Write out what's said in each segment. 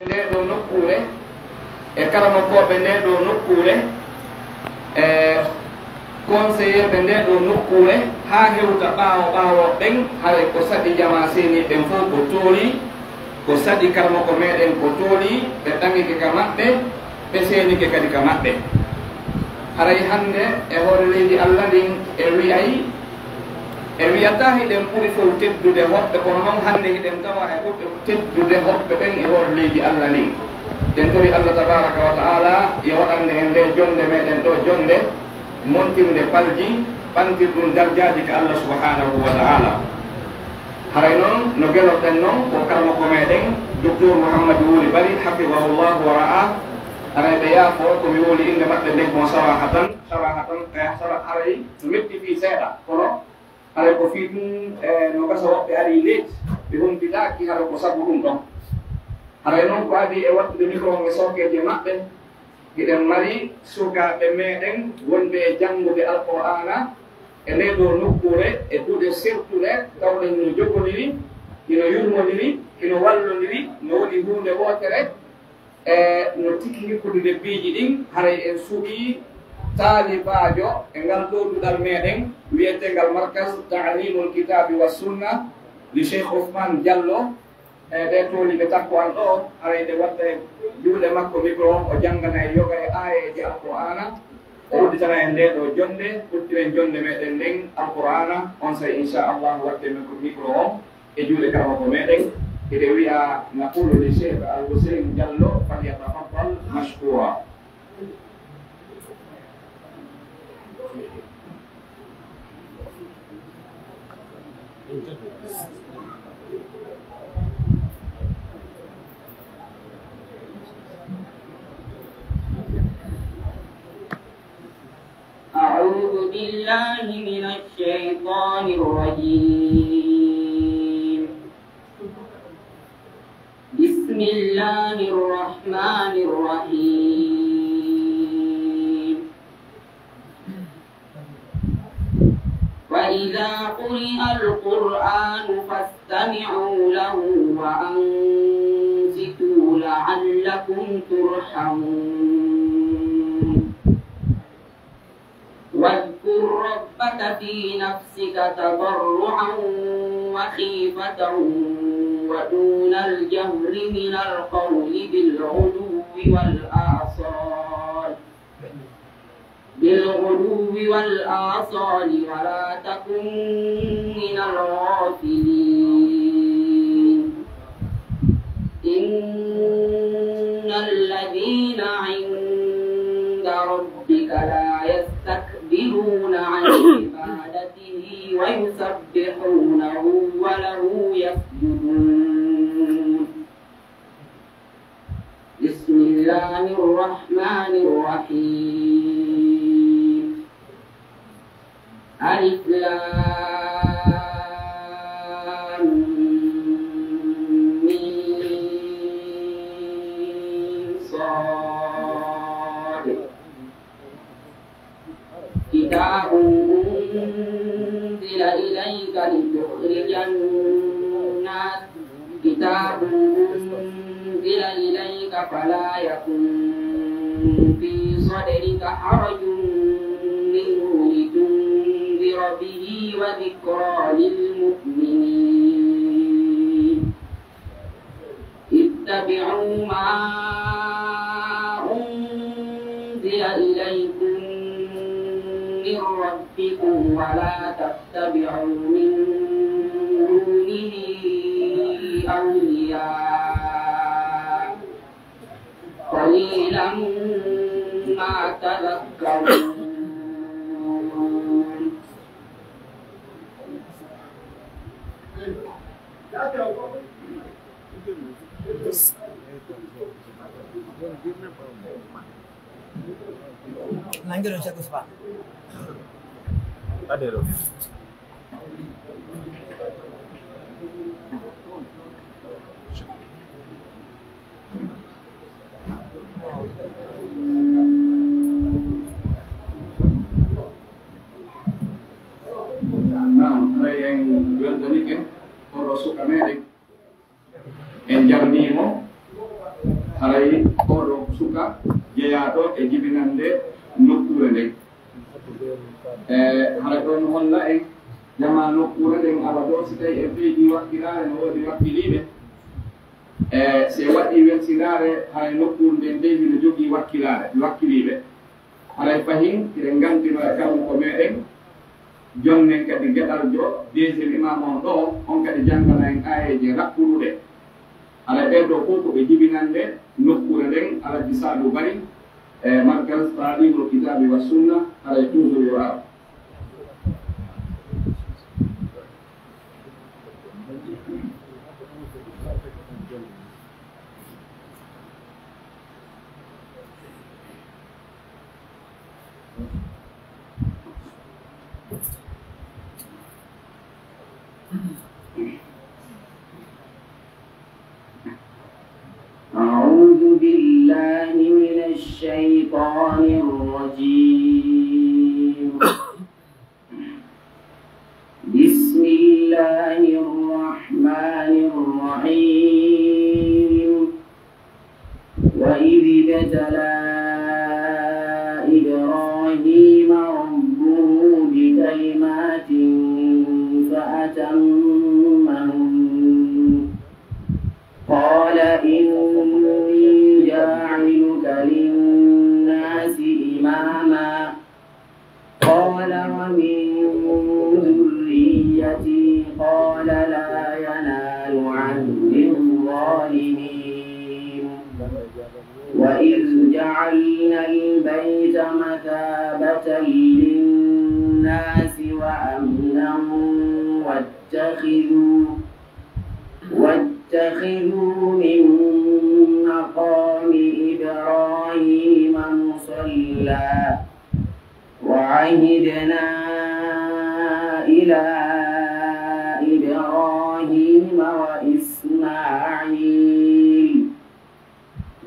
nde ɗo nokkure e kala nokkoɓe nde ɗo nokkure e conseiller ɓe nde ɗo nokkure ha hewta ɓawo ɓen haɗa ko saɗi jama seni ɓen fof ko tooli ko saɗi karmako meɗen ko tooli ɓe ɗangike ka maɓɓe ɓe senike kadi ka maɓɓe haray hande e hoore leydi Allah ndin e wiyata hiɗen ɓuri fof teddude hoɓɓe kono noon hande hiɗen tawa e ɓurɓe teddude hoɓɓe ɓen e hoore leydi Allah ndin den tori Allah tabaraka wa taala yo waɗande en nde jonde meɗen ɗo jonde montirde palji ɓantir ɗum darjaji ka Allah subhanahu wa taala haray noon no geloɗen noon ko karmako meɗen docteur Mouhamadou Wuli Bari hafidahullahu wa ra'a haray ɓe yaafo komi woli inde maɓɓe nden kon sarahatan haray no metti fi seeɗa kono haray ko fi ɗum no gasa woɓɓe ari leydi ɓe humpitaki haray ko sabu ɗum ɗon haray noon ko adi e wattude micro e sokeje maɓɓe giɗen mari sukaɓe meɗen wonɓe e janngude alqur'ana e nde ɗo nokkure e duuɗe sertuɗe tawɗen no jogoniri ino yurmodiri ino wallodiri no woni hunde wotere e no tikki hikkudude biiji ɗin haray en suuɓi taalibajo e ngal ɗo duɗal meɗen wiyetengal markas ta'limul kitabi wa sunna li cheikh Ousmane Diallo e ɓe tooli ɓe takko an ɗo haray nde wadda e juuɗe makko micro o janggana e yoga e ayeji alqur'ana o udditana en nde ɗo jonde ɓurtiren jonde meɗen nden alqur'ana on say inchallah wadde micro o e juuɗe karama ko meɗen eɗe wiya naqulu li cheikh Al-Hussein Diallo falyatafaddal mashkura. أعوذ بالله من الشيطان الرجيم. بسم الله الرحمن الرحيم. وإذا قرئ القرآن فاستمعوا له وأنصتوا لعلكم ترحمون. واذكر ربك في نفسك تضرعا وخيفة ودون الجهر من القول بالغدو والآصال ولا تكن من الغافلين. إن الذين عند ربك لا يستكبرون عن عبادته ويسبحونه وله يسجدون. بسم الله الرحمن الرحيم. ألف لام ميم صاد. كتاب أنزل إليك لتخرج الناس فلا يكن في صدرك حرج منه لتنذر به وذكرى للمؤمنين. اتبعوا ما أنزل إليكم من ربكم ولا تتبعوا من دونه أولياء قليلا ما تذكرون. Lanjut Ustaz Guspa. Ada loh. Nah, yang jual tadi kan, kalau suka medik, yang jam 5 haray koɗo suka jeeyaɗo e jibinande nokkure nden haray ɗon holla en jama nokkure nden awa ɗo si tawi e ɓeydi wakkilare no woodi wakkiliɓe si waɗi welsinare haray nokkure nden ndewi no jogii wakkiliɓe haray fahin eɗen gandino e kalmu ko meɗen jonnen kadi geɗal jo deuxiéme imam on ɗo on kadi janngana en ayeje rakkuɗuɗe haray ɓeɗo fof ko ɓe jibinande nokkure nden alaji Sadou Bari e markas talibul kitabi wa sunna haray toujours yo ara أعوذ بالله من الشيطان الرجيم بسم الله الرحمن الرحيم وإذ ابتلى إبراهيم ربه بكلمات فأتمهن قال إني جاعلك للناس إماما قال ومن ذريتي قال لا ينال عهد الظالمين وإذ جعلنا البيت مثابة للناس وأمنا واتخذوا من مقام إبراهيم مصلى وعهدنا إلى إبراهيم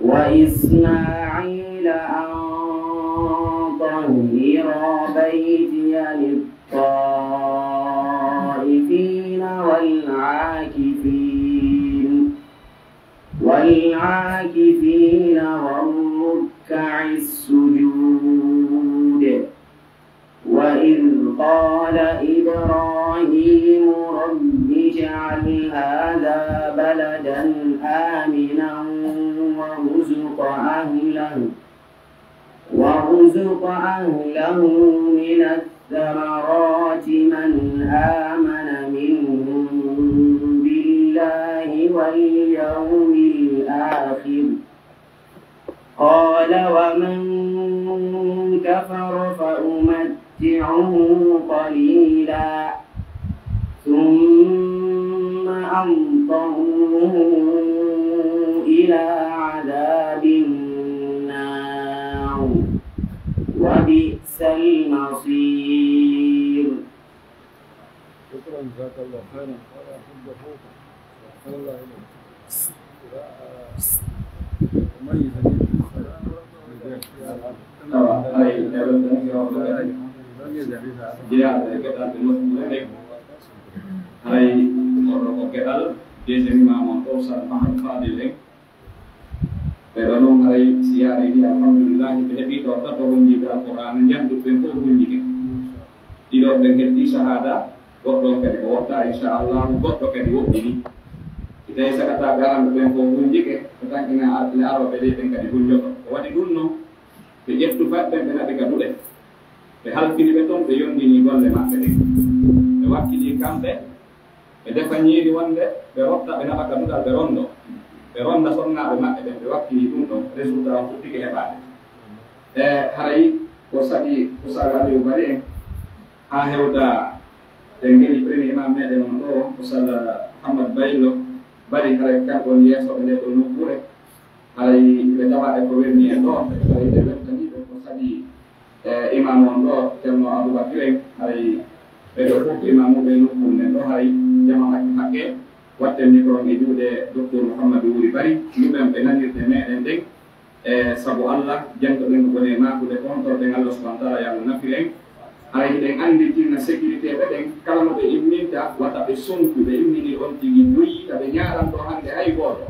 وإسماعيل أن طهرا بيتي للطائفين والعاكفين والركع السجود وإذ قال إبراهيم رب اجعل هذا بلدا آمنا وارزق أهله من الثمرات من آمن منهم بالله واليوم الآخر قال ومن كفر فأمتعه قليلا ثم أضطره إلى عذاب النار وبئس المصير. شكرا جزاك الله خيرا. ولا أحب فوق الله إليك. مميز Pero hari siang ini alhamdulillah kita itu tetap menjaga Al-Quran yang berbentuk bunyi. Tidak mengerti syahadat, bodoh ke kota insyaallah bodoh ke ini. Kita bisa katakan berbentuk bunyi ke tentang ini artinya apa beda dengan bunyi. Wadi gunno, kejep tu fat dan benar dekat boleh. Hal kini betul beyon ini gol lemak ini. Lewat kini kampe, beda panji di wande, berok tak benar akan mudah berondo. Beronda sonna lemak dan berok kini gunno resultat putih kehebat. Hari kosadi kosada diubari, aheuda dengan ini imamnya dengan lo kosada Ahmad Bailo, bari hari kan kondisi soalnya tu nukure. Hari betawa ekonomi itu, hari development itu kosadi imam ondo jama Abu Bakr hari bedok imam benu punen hari jama hake watte mikro itu de Dr. Muhammad Wuri Bari ngem penani teme ending sabu Allah jangan dengan bonema kude kontor dengan Allah Subhanahu wa taala yang nafileng hari dengan andi tina security bedeng kalau be imminta wata be sunku be immini on tigi dui tabe nyaran Tuhan de ay bodo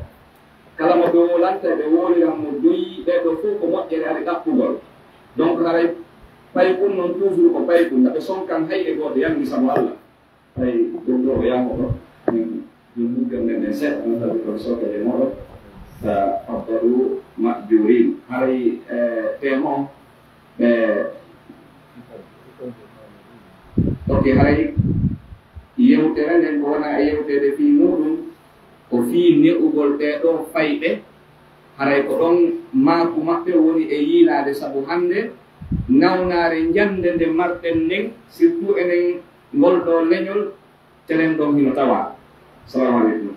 kala mo dowolanta ɓe woliran mo doyi ɓeɗo fof ko moƴƴere ari ɗaɓɓugol donc haray pay ɗum noon toujours ko pay ɗum naɓe sonkan hayɗe goɗo yanndi sago Allah ay ɗum ɗo o yaho ɗo min muggal nden nden seeɗa no tawi ɗon sokede moɗo afdalu majurin haray temo ɓe ok haray yewtere nden ko wona yewtede fi muɗum ko fii ne'ugol ɓeɗo fayɓe haray ko ɗon maaku maɓɓe woni e yiilade sabu hannde nawnare jande nde marɗen nden surtout enen ngolɗo leñol tenen ɗon hino tawa. Assalamu aleykum.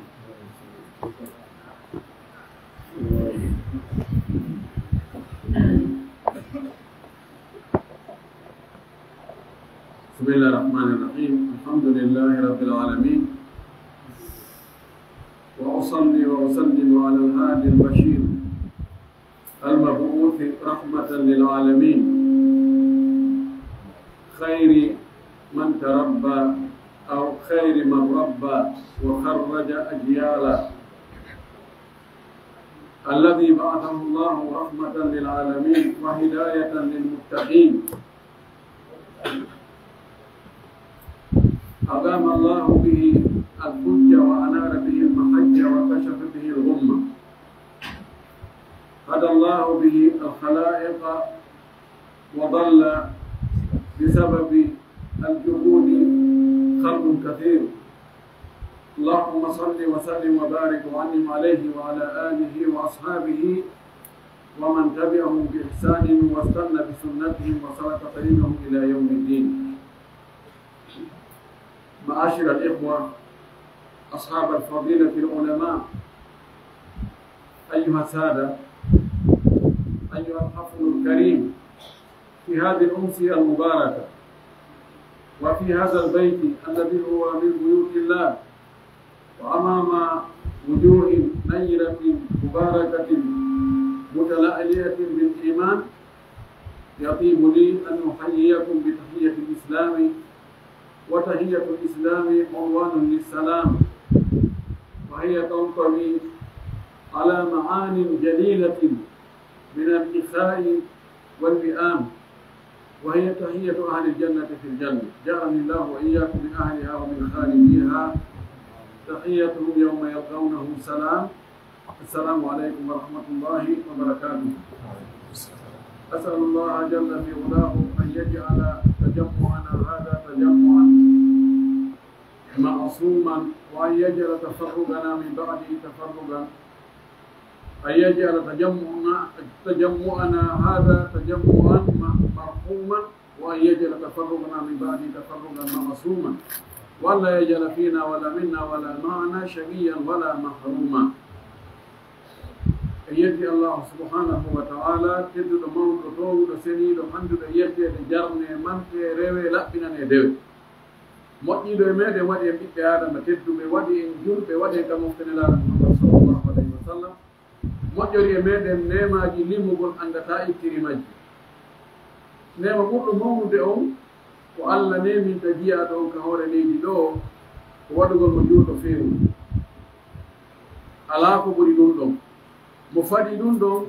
بسم الله الرحمن الرحيم الحمد لله رب العالمين وأصلي وأسلم على الهادي البشير المبعوث رحمة للعالمين خير من تربى أو خير من ربى وخرج أجيالا الذي بعثه الله رحمة للعالمين وهداية للمتقين أقام الله به الحجة وأنار به المحجة وكشف به الغمة هدى الله به الخلائق وضل بسبب الجهود خلق كثير اللهم صل وسلم وبارك وانعم عليه وعلى آله وأصحابه ومن تبعهم بإحسان واستنى بسنتهم وسلك طريقهم إلى يوم الدين. معاشر الإخوة أصحاب الفضيلة العلماء أيها السادة أيها الحفل الكريم في هذه الأمسية المباركة وفي هذا البيت الذي هو من بيوت الله وأمام وجوه نيرة مباركة متلألئة بالإيمان يطيب لي أن أحييكم بتحية الإسلام وتحية الإسلام عنوان للسلام وهي تنطوي على معان جليلة من الإخاء والوئام وهي تحية أهل الجنة في الجنة جعلني الله وإياكم من أهلها ومن خالديها تحيتهم يوم يلقونه سلام السلام عليكم ورحمة الله وبركاته. أسأل الله جل في علاه أن يجعل تجمعنا هذا تجمعا معصوما وأن يجعل تفرقنا من بعده تفرقا أن يجعل تجمعنا هذا تجمعا مرحوما وأن يجعل تفرقنا من بعده تفرقا معصوما ولا يجعل فينا ولا منا ولا معنا شقيا ولا محروما. يدي الله سبحانه وتعالى تدو مون دو سني دو حمد يدي جارني من ريوي لا بنا ندو moƴƴi ɗo e meɗen waɗi e ɓiɓɓe adama tedduɓe waɗi en julɓe waɗi e kamoftenelaɗo Muhammad sallllahu alayhi wa sallam moƴƴori e meɗen nemaji limmugol andata ittiri majji nema ɓurɗo mawnude on ko Allah neminta jiyaɗo on ka hoore leydi ɗo ko waɗugol mo juuɗo feewi ala ko ɓuri ɗum ɗon mo faɗi ɗum ɗon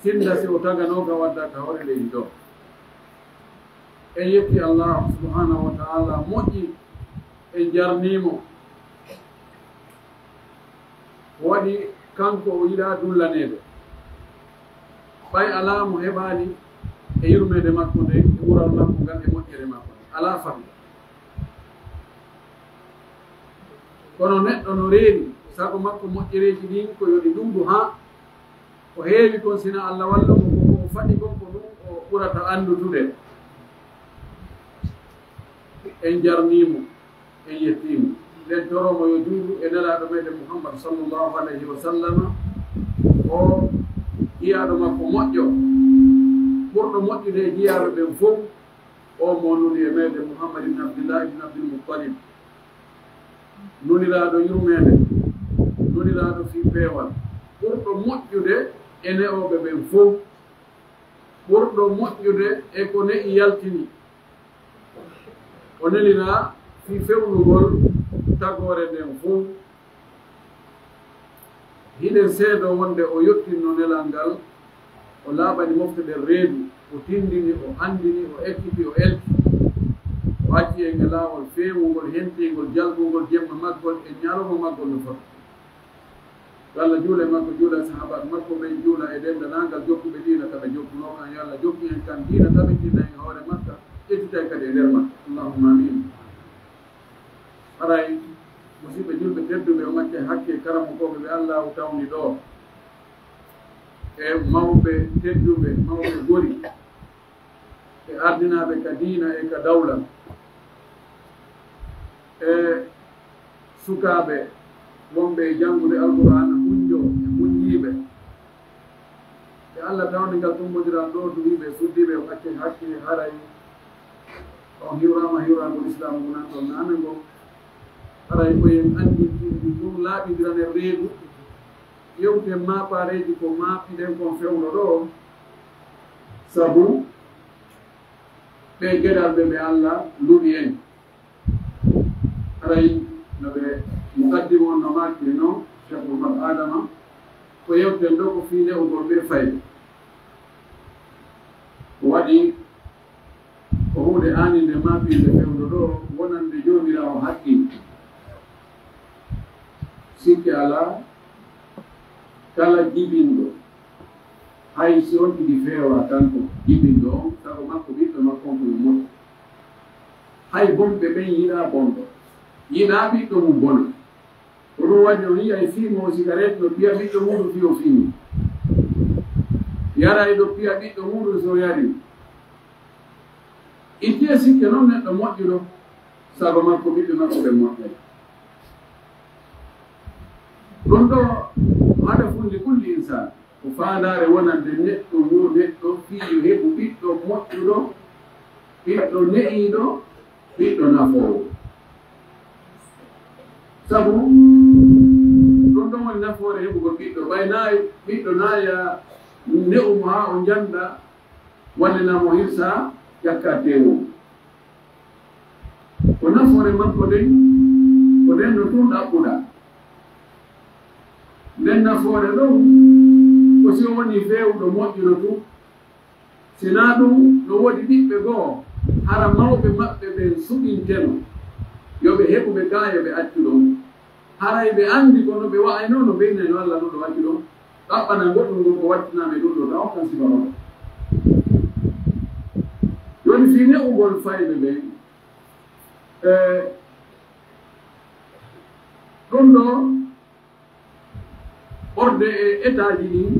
sinda si o taganoga wadda ka hoore leydi ɗo en yetti Allah subhanahu wa ta'ala moƴƴi en jarnimo waɗi kanko o yiɗa dullaneɗo ɓay ala mo heɓali e yurmede makko nde e wural makko ngal e moƴƴere makko ala faɓi kono neɗɗo no reeni sago makko moƴƴereji ɗin ko yoɗi ɗumdu ha ko heewi kon sina Allah walla mo ko faɗi kon ko ɗum o ɓurata andutude en jarnimo en yettimo nden toromo yo juuɗu e nelaɗo meɗen Muhammad sallllahu alayhi wa sallama o jiyaɗo makko moƴƴo ɓurɗo moƴƴude e jiyaɓe ɓen fof o mo nuni e meɗen Muhammad ibn Abdillah ibn Abdul Muttalib nuniraɗo yurmede nuniraɗo fi peewal ɓurɗo moƴƴude e ne'oɓe ɓen fof ɓurɗo moƴƴude e ko ne'i yaltini o nelira fi fewnugol tagore nden fof hiɗen seedo wonde o yettinno nelal ngal o laaɓani moftude reedu o tindini o andini o ekkiti o elti o acci e laawol feewugol hentingol jalbugol jemma maggol e ñalowma maggol no foti Allah juula e makko juula e sahabaɓe makko ɓe juula e dendanangal jokkuɓe diina kaɓe jokkuno kan yo Allah jokki en kan diina taɓitina e hoore makka ƴettitay kadi e nder makka allahumma amin haray musidɓe julɓe tedduɓe o macce hakke karamokoɓe ɓe Allah o tawni ɗo e mawɓe tedduɓe mawɓe gori e ardinaɓe ka diina e ka dawla e sukaɓe wonɓe e janngude alqur'ana hunjo e muñjiiɓe e Allah tawni ngal tumbodiran ɗo duwiɓe suddiɓe o macce hakke haray on hiwrama hiwragol islam gunan ɗon nane ngo haray koyen anndi ɗi ɗum laaɓidirane reedu yewte maapareji ko maapiɗen kon fewno ɗo sabu ɓe geɗal ɓe ɓe Allah luɗi en haray no ɓe muqaddim on no maakiri noon cheikh oumar adama ko yewten ɗo ko fiine ugol ɓe fayde ko waɗi ko hunde aninde maapinde fewno ɗo wonande jomirawo haqqi sikki ala kala jibinɗo hay si on ɗiɗi feewa tan ko jibinɗo on sago makko ɓiɗɗo makko on koye moƴƴo hay bonɓe ɓen yiɗa bonɗo yiɗa ɓiɗɗo mum bona ko ɗum waɗi o yiya e fiimo o cigarette no piya ɓiɗɗo muɗum fi o fiimi yara e ɗo piya ɓiɗɗo muɗum so yari ittiye sikke noon neɗɗo moƴƴuɗo sago makko ɓiɓɓe makko ɓe moƴƴay ɗum ɗo haɗa fulli kulli insan ko faandare wonande neɗɗo yo neɗɗo fiiyo heɓu ɓiɗɗo moƴƴuɗo ɓiɗɗo ne'iiɗo ɓiɗɗo nafoowo sabu ɗum ɗon woni nafoore heɓugol ɓiɗɗo ɓaynayi ɓiɗɗo naaya ne'umo haa o jannda wallinamo hirsa ƴakka tewo ko nafoore makko nden ko nden no tun ɗaɓɓuɗa nden nafoore ɗo ko si woni feewɗo moƴƴuɗo tun sinaa ɗum no woodi ɓiɓɓe goo hara mawɓe maɓɓe ɓen suɓinteno yo ɓe heɓu ɓe gaayo ɓe accu ɗon haray ɓe anndi kono ɓe wa'ayno no ɓeynani walla no ɗo wacci ɗon ɗaɓɓana goɗɗum ngon ko wattiname ɗum ɗo taw kan sibaroɗo joni fi ne'ugol fayɓe ɓen ɗum ɗo ɓorde e état ji ɗin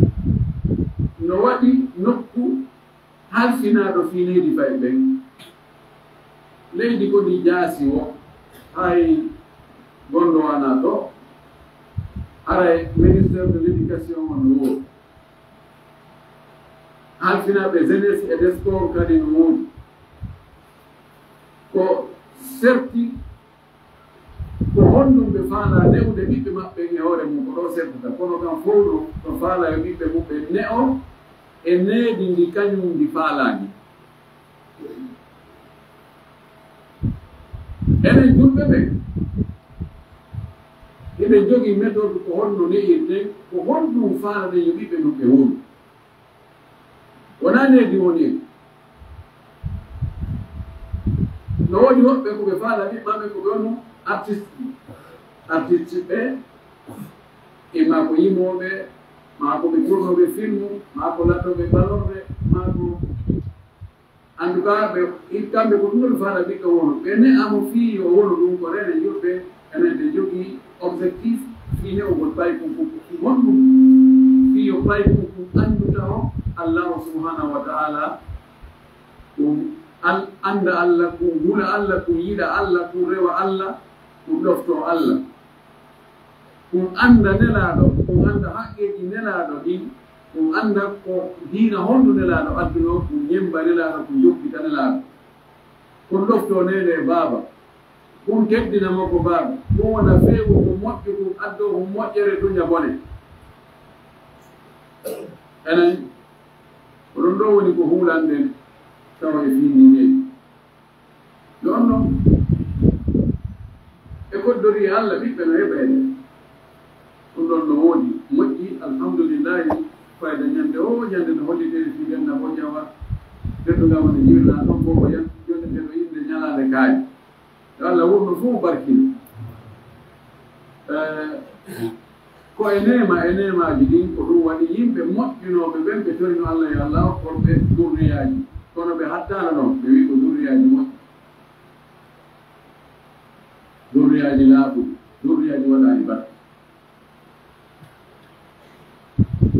no waɗi nokku halfinaɗo fineedi fay ɓen leydi ko ɗi jaasi o hay gonɗo wana ɗo aray ministére de l' éducation on no woodi halfinaɓe jeunesse et des sports kadi no woodi ko serti ko honɗum ɓe faala newde ɓiɓɓe maɓɓe e hoore mum ko ɗo sertata kono kam fowɗo no faala e ɓiɓɓe mum ɓe ne'o e needi ndi kañum ndi faalaani enen julɓe ɓe eɓen jogii méthode ko honno ne'irten ko honɗum faalaɗen yo ɓiɓɓe mum ɓe woni wonaa needi woni en no woodi woɓɓe ko ɓe faala ɓiɓɓaɓe ko ɓe wonu artiste ɓe e maa ko yimooɓe maa ko ɓe tournoɓe film maa ko lattoɓe balorɓe maa ko en tout cas ɓe kamɓe ko ɗum ɗo ɓe faala ɓiɗɗo wono ɓe ne'amo fii o wono ɗum ko rene juɓɓe enen ɓe jogii objectif fii ne'ugol pay kum honɗum fii o pay kum annduta o allahu subhanahu wa taala ɗum annda allah kum hula allah kum yiɗa allah kum rewa allah kum ɗofto allah kum annda nelaaɗo kum annda haqqeeji nelaaɗo ɗin kum annda ko diina hondu nelaaɗo adduno kum yemba nelaaɗo kum jokkita nelaaɗo kum ɗofto nene baaba kum teddinamo ko baaba kum wona feewu kum moƴƴo kum addo kum moƴƴere duña bone enen ko ɗum ɗo woni ko huulanɗen tawa e fiindi neyi ɗon noon e koddori allah ɓiɓɓe no heɓeede ɗum ɗon no woodi moƴƴi moƴƴi alhamdulillahi fayda ñande o ñande no hollitede fiɗenna o ƴawa teddugama no jiwna ɗon bo o yan jonde nde ɗo inde ñalade kaayi yo Allah wurno fof barkina ko e nemaji ɗin ko ɗum waɗi yimɓe moƴƴinoɓe ɓen ɓe torino Allah yo Allah hokkorɓe durriyaji kono ɓe hattano ɗon ɓe wi ko durriyaji moƴƴi durriyaji laaɓuɗi durriyaji waɗani barke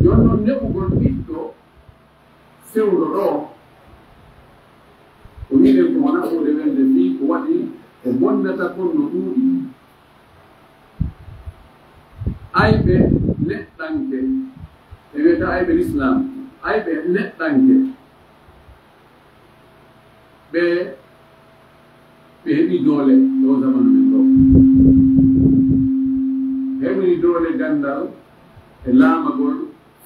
jon noon neɓugol ɓiɗɗo fewɗo ɗo ko wiɗen ko wona ɓuuɗe welde fi ko waɗi ko bonnata kon no ɗuuɗi ayɓe neɗɗanke ɓe wiyata ayɓe l'islam ayɓe neɗɗanke ɓe heɓi doole ɗo zamanu men ɗo heɓiri doole gandal e laamagol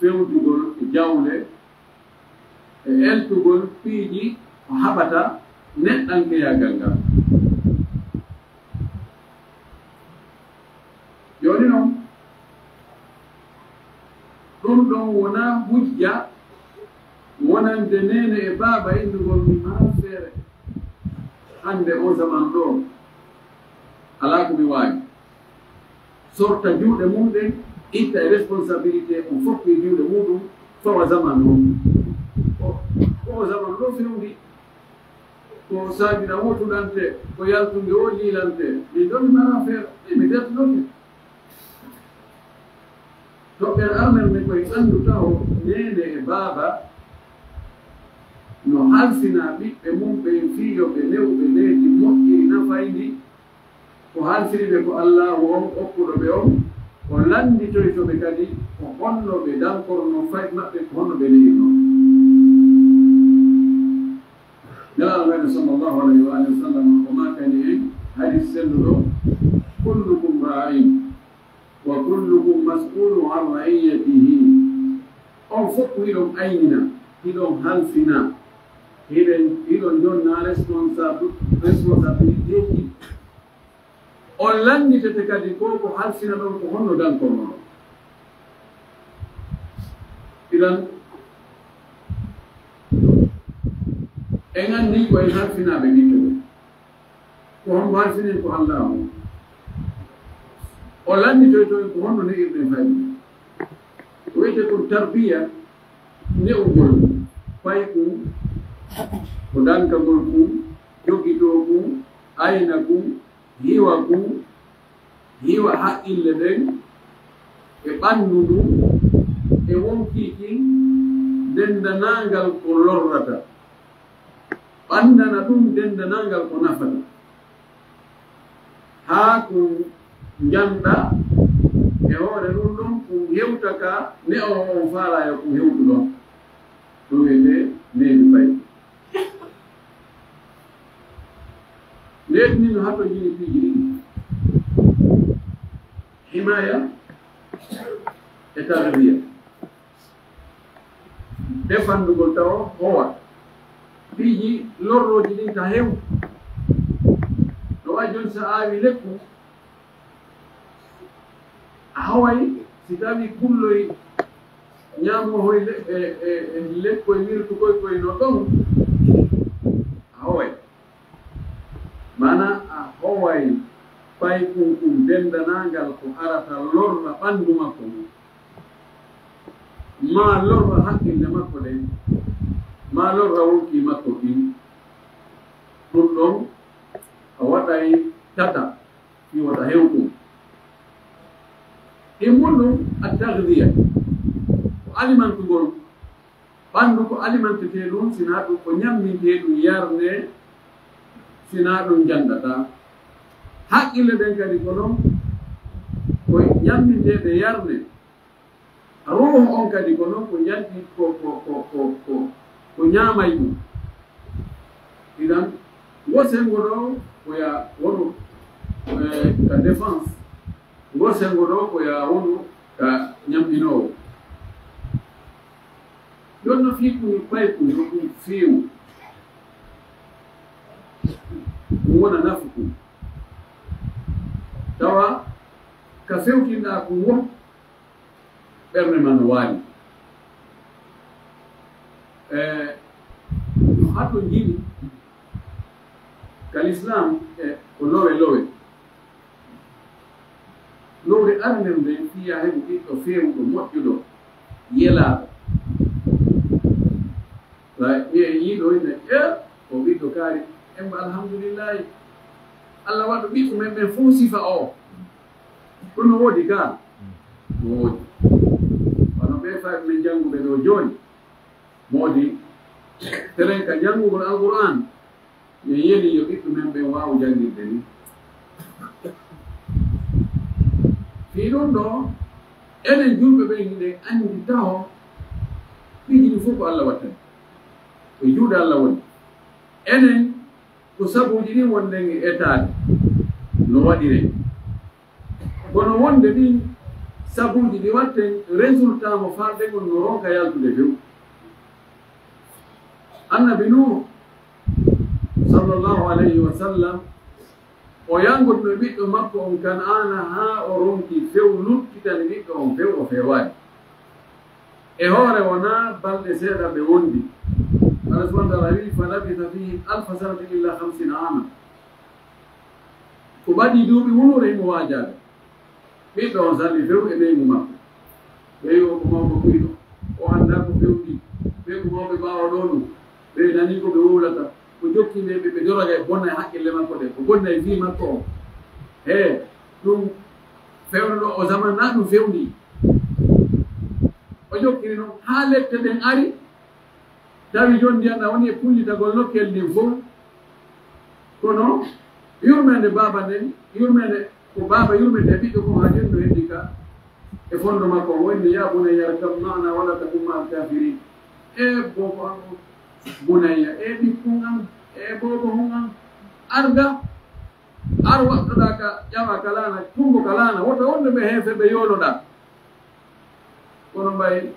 fewdugol e jawle e eltugol piiji ko haɓata neɗɗankeyagal ngal joni noon ɗum ɗon wona hujja wonande nene e baaba indugol mi maa feere hande o zaman ɗo alaa ko mi waawi sorta juuɗe muɗen itta e responsabilité o foppi juuɗe muɗum fawa zaman o o zaman ɗo fewndi ko saabina wotuɗante ko yaltunde o liilante min ɗo mi mara feere mi dertunoke toɓɓen armen men koye anndu taw nene e baaba no halsina ɓiɓɓe mum ɓe fiyoɓe newɓe leydi moƴƴiri nafayndi ko halsiriɓe ko Allah on okkuɗo ɓe on o landitoytoɓe kadi ko honno ɓe dankorno fay maɓɓe ko honno ɓe leyirno nelaɗo meɗen sallllahu alayhi wa alihi wa sallam o makani en hadis senduɗo kullukum ra'in wa kullukum mas'ulu an ra'iyatihi on fof hiɗon aynina hiɗon halsina hiɗon jonna responsabilité ji on landitete kadi ko halsina ɗon ko honno dankorno idan en anndi ko en halsinaɓe ɗittoɓe ko honmo halsinen ko Allah o landitoytoen ko honno ne'irɗen fayde ko wiyete ko tarbiya ne'ugol fay kum ko dankagol kum jogitoo kum ayna kum hiwa haqqille ɗen e ɓanndu ndu e wonkiki dendanangal ko lorrata ɓandana ɗum dendanangal ko nafata haa ko njamɗa e hoore ɗum ɗon ko hewta ka ne o on faalayo ko hewtu ɗon ɗum wiyete needi fay needi ni no hatto jini piiji ɗiɗi himaya e tarbiya defandugol taw howa piiji lorroji ɗin ka hew no wawi joni so aawi lekku a haway si tawi kulloy ñaamo hoy lekkoye wirtukoy koye no ɗon a haway mana a howay fay kum dendanangal ko arata lorra ɓanndu makko ma lorra haqqille makko ɗen ma lorra wonki makko ɗin ɗum ɗon a waɗay tata fi wata hewɗum e muɗum a tagdiya ko alimantugol ɓanndu ko alimentete ɗum sina ɗum ko ñamminte ɗum yarne sina ɗum janndata haqqille ɗen kadi ko ɗon ko ñamminteɗe yarne ruhu on kadi ko ɗon ko janɗi ko ñaamay ɗum idan wosengo ɗo koya wonu ka défense wosengo ɗo koya wonu ka ñamɗinowo ɗon no fii kuni payku no ɗum feewu ɗum wona nafu kum tawa ka fewtinɗa ko won ɓernde man no waali no hatto jiɗi kal islam ko lowe lowre arnde nde fiya heɓo ɓiɗɗo fewɗo moƴƴuɗo yelaaɗo sa ɓiye yiiɗo ine o ɓiɗɗo kaari emmo alhamdulillahi allah waɗo ɓiɗɗo men ɓen fof sifa o ɗum no woodi ka no woodi wano ɓe faɓe men jannguɓe ɗo jooni moodi teren ka janngugol alqur'an yo yeli yo ɓiɗɗo men ɓen waawa janngirde ni fii ɗum ɗo enen julɓe ɓen nde anndi taho ɗiɗiɗi fof ko allah wattani ko juuɗe allah woni enen ko sabuuji ɗin wonɗen e etaade no waɗire kono wonde ɗin sabuuji ɗi watten résultat mo farɗe on no ronka yaltude few annabi nuh sallllahu alayhi wa sallam o yangotuno ɓiɗɗo makko on kan ana haa o ronki few luttitani ɓiɗɗo on few o feewaani e hoore wona balɗe seeɗa ɓe wondi Allah subhanahu wa ta'ala wi fa labitha fihi alfa sanati illa 50 ama ko ɓaɗi duuɓi wonore imo waajaade ɓiɗɗo on salli few e ɓeygu makko ɓeyi o ko mawko ɓuyɗo o annda ko fewɗi ɓe ko mawɓe ɓaawa ɗo ɗum ɓe nani ko ɓe wowlata ko jokkinde ɓe joraga e bonna e haqqille makko ɗe ko bonna e fi makko o ɗum fewno ɗo o zaman na ɗum fewni o jokkini noon haa lette ɗen ari tawi jon ndiyanɗa woni e pullitagol nokkel ndin fof kono yurmede baba nden yurmede ko baba yurmede ɓiɗɗo ko ha jonno heddi ka e fondo makko wonni ya bunayya kam mana wala takum ma kafirin e bobo an bunayya e ɓikkun am e bobo hum am arga ar waɗɗoɗa ka ƴawa kalana tungo kalana woto wonde ɓe heefe yooloɗa kono mbay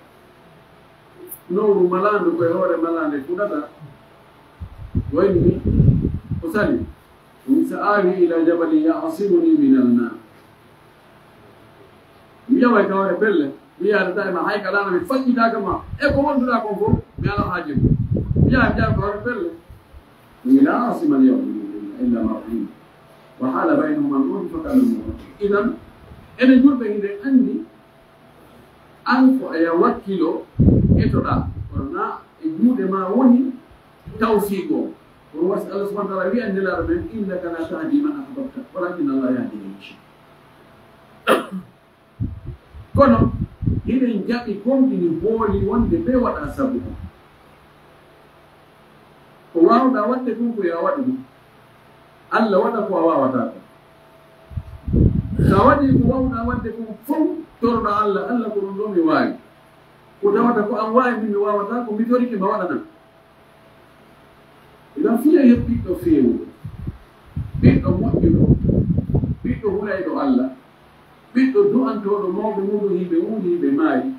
nowru malandu koye hoore malande fuɗata wayni o sali ɗum sa awi ila jabali yasimuni min alma mi yaway kawre pelle mi yadata ema hay kalana mi faƴƴitaka ma e ko wonduɗa kon fof mi ala haaji mi yaha mi ƴawa kawre pelle mi la asima alyawma illa ma rahim wa hala baynahum al-mawt fa kana idan ene julɓe hinde andi an ko aya wakkilo etoɗa kono na e juuɗe ma woni tawfiqo kono wasi allah subahana taala wiya nelaɗo men innaka la tahdi man ahbabta walakin allah yahdi man yasha kono hiɗen jaɓi konɗini booli wonde ɓe waɗa sabu ko wawɗa waɗde ɗum ko ya waɗa ɗum allah waɗa ko a wawata ko sa waɗi ko wawɗa waɗde ko fof torɗo allah allah ko ɗum ɗo mi waawi ko tawata ko an waawi min mi wawata ko mi toriki ma waɗana idan fiya heɓ ɓiɗɗo feewuɗo ɓiɗɗo moƴƴuɗo ɓiɗɗo hulayɗo allah ɓiɗɗo du'antoɗo mawɓe muɗum yimɓe wuuɗi yimɓe maayi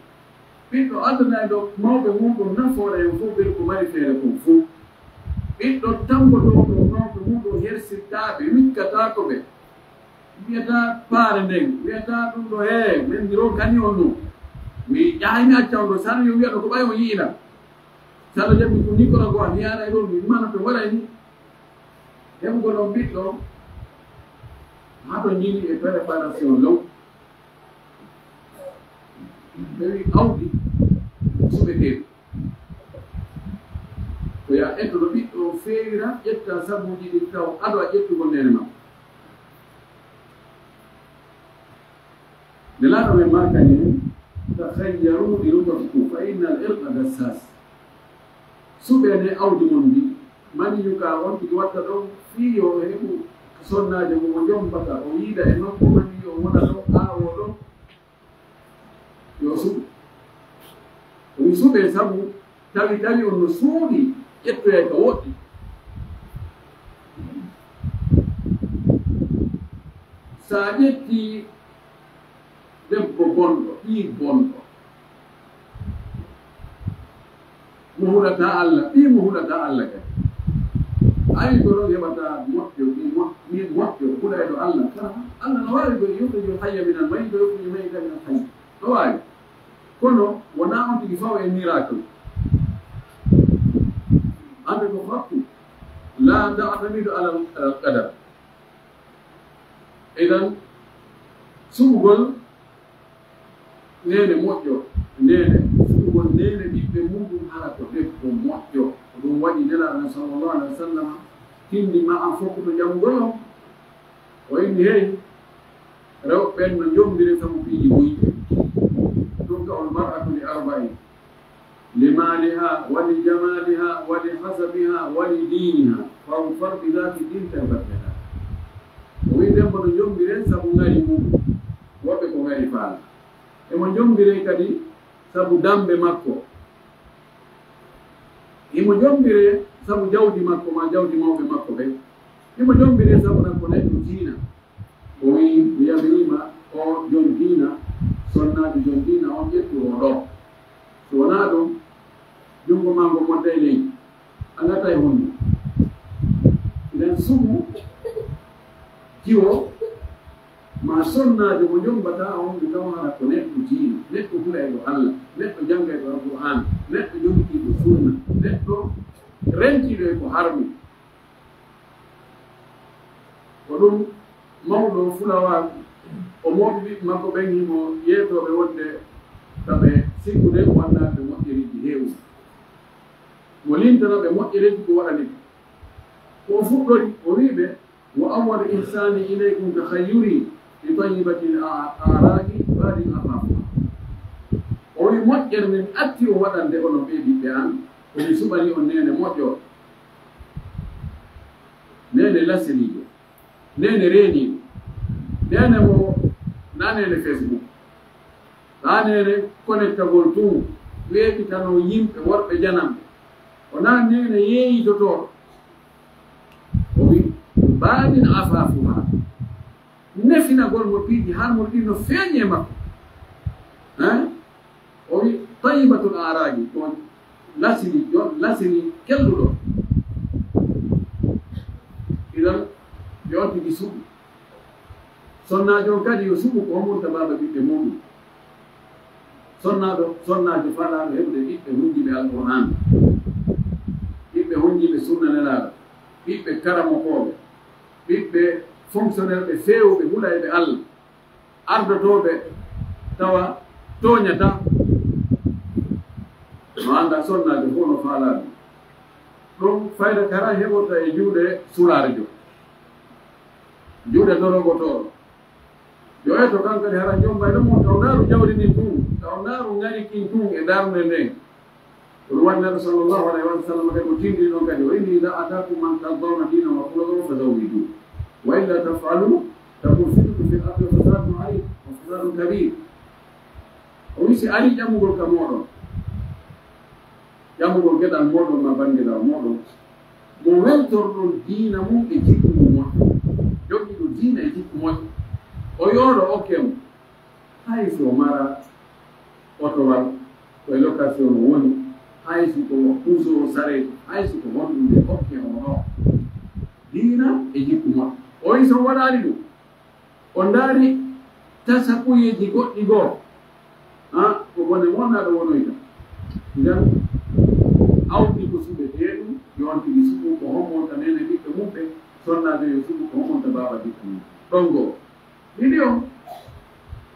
ɓiɗɗo addanayɗo mawɓe muɗum nafoore en fof ɓeɗo ko mari feere kon fof ɓiɗɗo tambotoɗo mawɓe muɗum hersirtaɓe wikkatako ɓe wiyata paare nden wiyata ɗum ɗo he min ndiro kani on ɗum mi ƴahaymi acca on ɗo sano yo wiyaɗo ko ɓay o yiina saɗo jaɓi ko nikora go a miyara e ɗo mi mana to waɗay ni heɓugo ɗon ɓiɗɗo hato jini e préparation law ɓewi awdi suɓeteɗo ko ya ƴettoɗo ɓiɗɗo feewira ƴetta sabuji ɗi taw aɗo a ƴettugol nene ma nelaɗo men makani en tahayyaru ɗi rugaku fa inna al irqa gassas suɓene awdi mon ndi maniñuka on tigi watta ɗon fii yo heɓu sonnaje mo jombata o yiida e nokku mani o wona ɗo aawo ɗon yo suɓe omi suɓe sabu tawi on no suuɗi ƴettoye ko woɗɗi sa ƴetti debbo bonɗo ɓii bonɗo mo huɗata allah ɓii mo huɗata allah kadi ayi ko ɗon heɓata moƴƴo min moƴƴo huɗayɗo allah allah no wawi ko yukhrijul hayya min al mayyit wa yukhrijul mayyita min al hayy no wawi kono wona on tigi faw e miracle ande ko fakku la ta'tamidu ala al-qadar idan sumugol nene moƴƴo nene sumugol nene ɓiɓɓe muɗum hala ko debbo moƴƴo ko ɗum waɗi nelaɗo sallallahu alaihi wa sallam tindi ma an fof to jamgol on o inni hey rewɓen no jomdiri sabu piiji muyɓe tunka on mar'atu li arba'in لمالها ولجمالها ولحسبها ولدينها فاظفر بذات الدين تربت لها وإذا من جمبرين سبو غاري مو وبكو غاري فعل إما جمبرين كدي سبو دمب مكو إما جمبرين سبو جودي مكو ما جودي موبي مكو بي إما جمبرين سبو نكو نتو دينا ويبريما أو جون دينا سنة جون دينا أو جتو ودو wona ɗum junngo mango modda e leydi a ngata e hunde nden sugu jiwo ma sonnajo mo jombata on mi taw hara ko neɗɗo diina neɗɗo hula e ɗo Allah neɗɗo janga e ɗo alquran neɗɗo jogitiiɗo sunna neɗɗo rentiɗo e ko harmi ko ɗum mawɗo fulawa o moɓi ɓiɓɓe makko ɓen himo yeetoɓe wonde taɓe sikkude ko wannade moƴƴeriji heewi mo lintana ɓe moƴƴereji ko waɗani ko fuɗɗori o wiɓe wo awwal ihsani ilaykum ka hayyuri li tayibatil araki badin afafa o wi moƴƴere min atti o waɗande ono ɓe ɓiɓɓe an komi suɓani on nene moƴƴo nene lasiriɗo nene reeniɗo nene mo nanene Facebook ɗanene connectagol tum weeɓitano yimɓe worɓe janamɓe wona nene yeeyitotoɗo o wi baɗin afafuha nefinagol mo piiji har mo ɗi no feeñe makko o wi tayibatul araji ko lasiri jon lasiri kelluɗo idan yo tigi suɓi sonnajo kadi yo suɓu ko homonta baba ɓiɓɓe muɗum sonnajo faalaɗo heɓde ɓiɓɓe hunjiɓe alquran ɓiɓɓe hunjiɓe sunna nelaɗo ɓiɓɓe karamokoɓe ɓiɓɓe fonctionnaire ɓe fewɓe hulayɓe Allah ardotoɓe tawa toñata no anda sonnajo fof no faalaɗo ɗum fayda kara heɓota e juuɗe sularejo juuɗe dorogotoɗo yo eto kankadi hara jombayɗo mo taw naaru jawdini tun taw naaru ngarikin tun e darde nde ɗum wannaɗo sallllahu alayhi wa sallam kadi o tindiri ɗon kadi o inni ida atakum man tardawna dina wa khuluqahu fazawwiju wa illa tafalu takun fitnatun fil ardi wa fasadun arid wa fasadun kabir o wi si ari ƴammugol ka moɗon ƴammugol geɗal moɗon ma bandirawo moɗon mo weltorɗon diina mum e jikku mum moƴƴo jogiɗo diina e jikku moƴƴo o yooɗo okke mo hay so mara otowal koye location o woni hay si ko puso sare hay si ko honɗude okke o ɗo diina e jikku moƴƴo o wi so waɗani ɗum o ndaari tasa ɓuyeji goɗɗi goo ko bone wonnaɗo wonoyta ngam awdi ko suɓetee ɗum yon tigi suɓu ko hommonta nene ɓiɓɓe mumɓe sonnajo yo suɓu ko hommonta baba ɓiɓɓe mum ɗon goo ɗiɗi o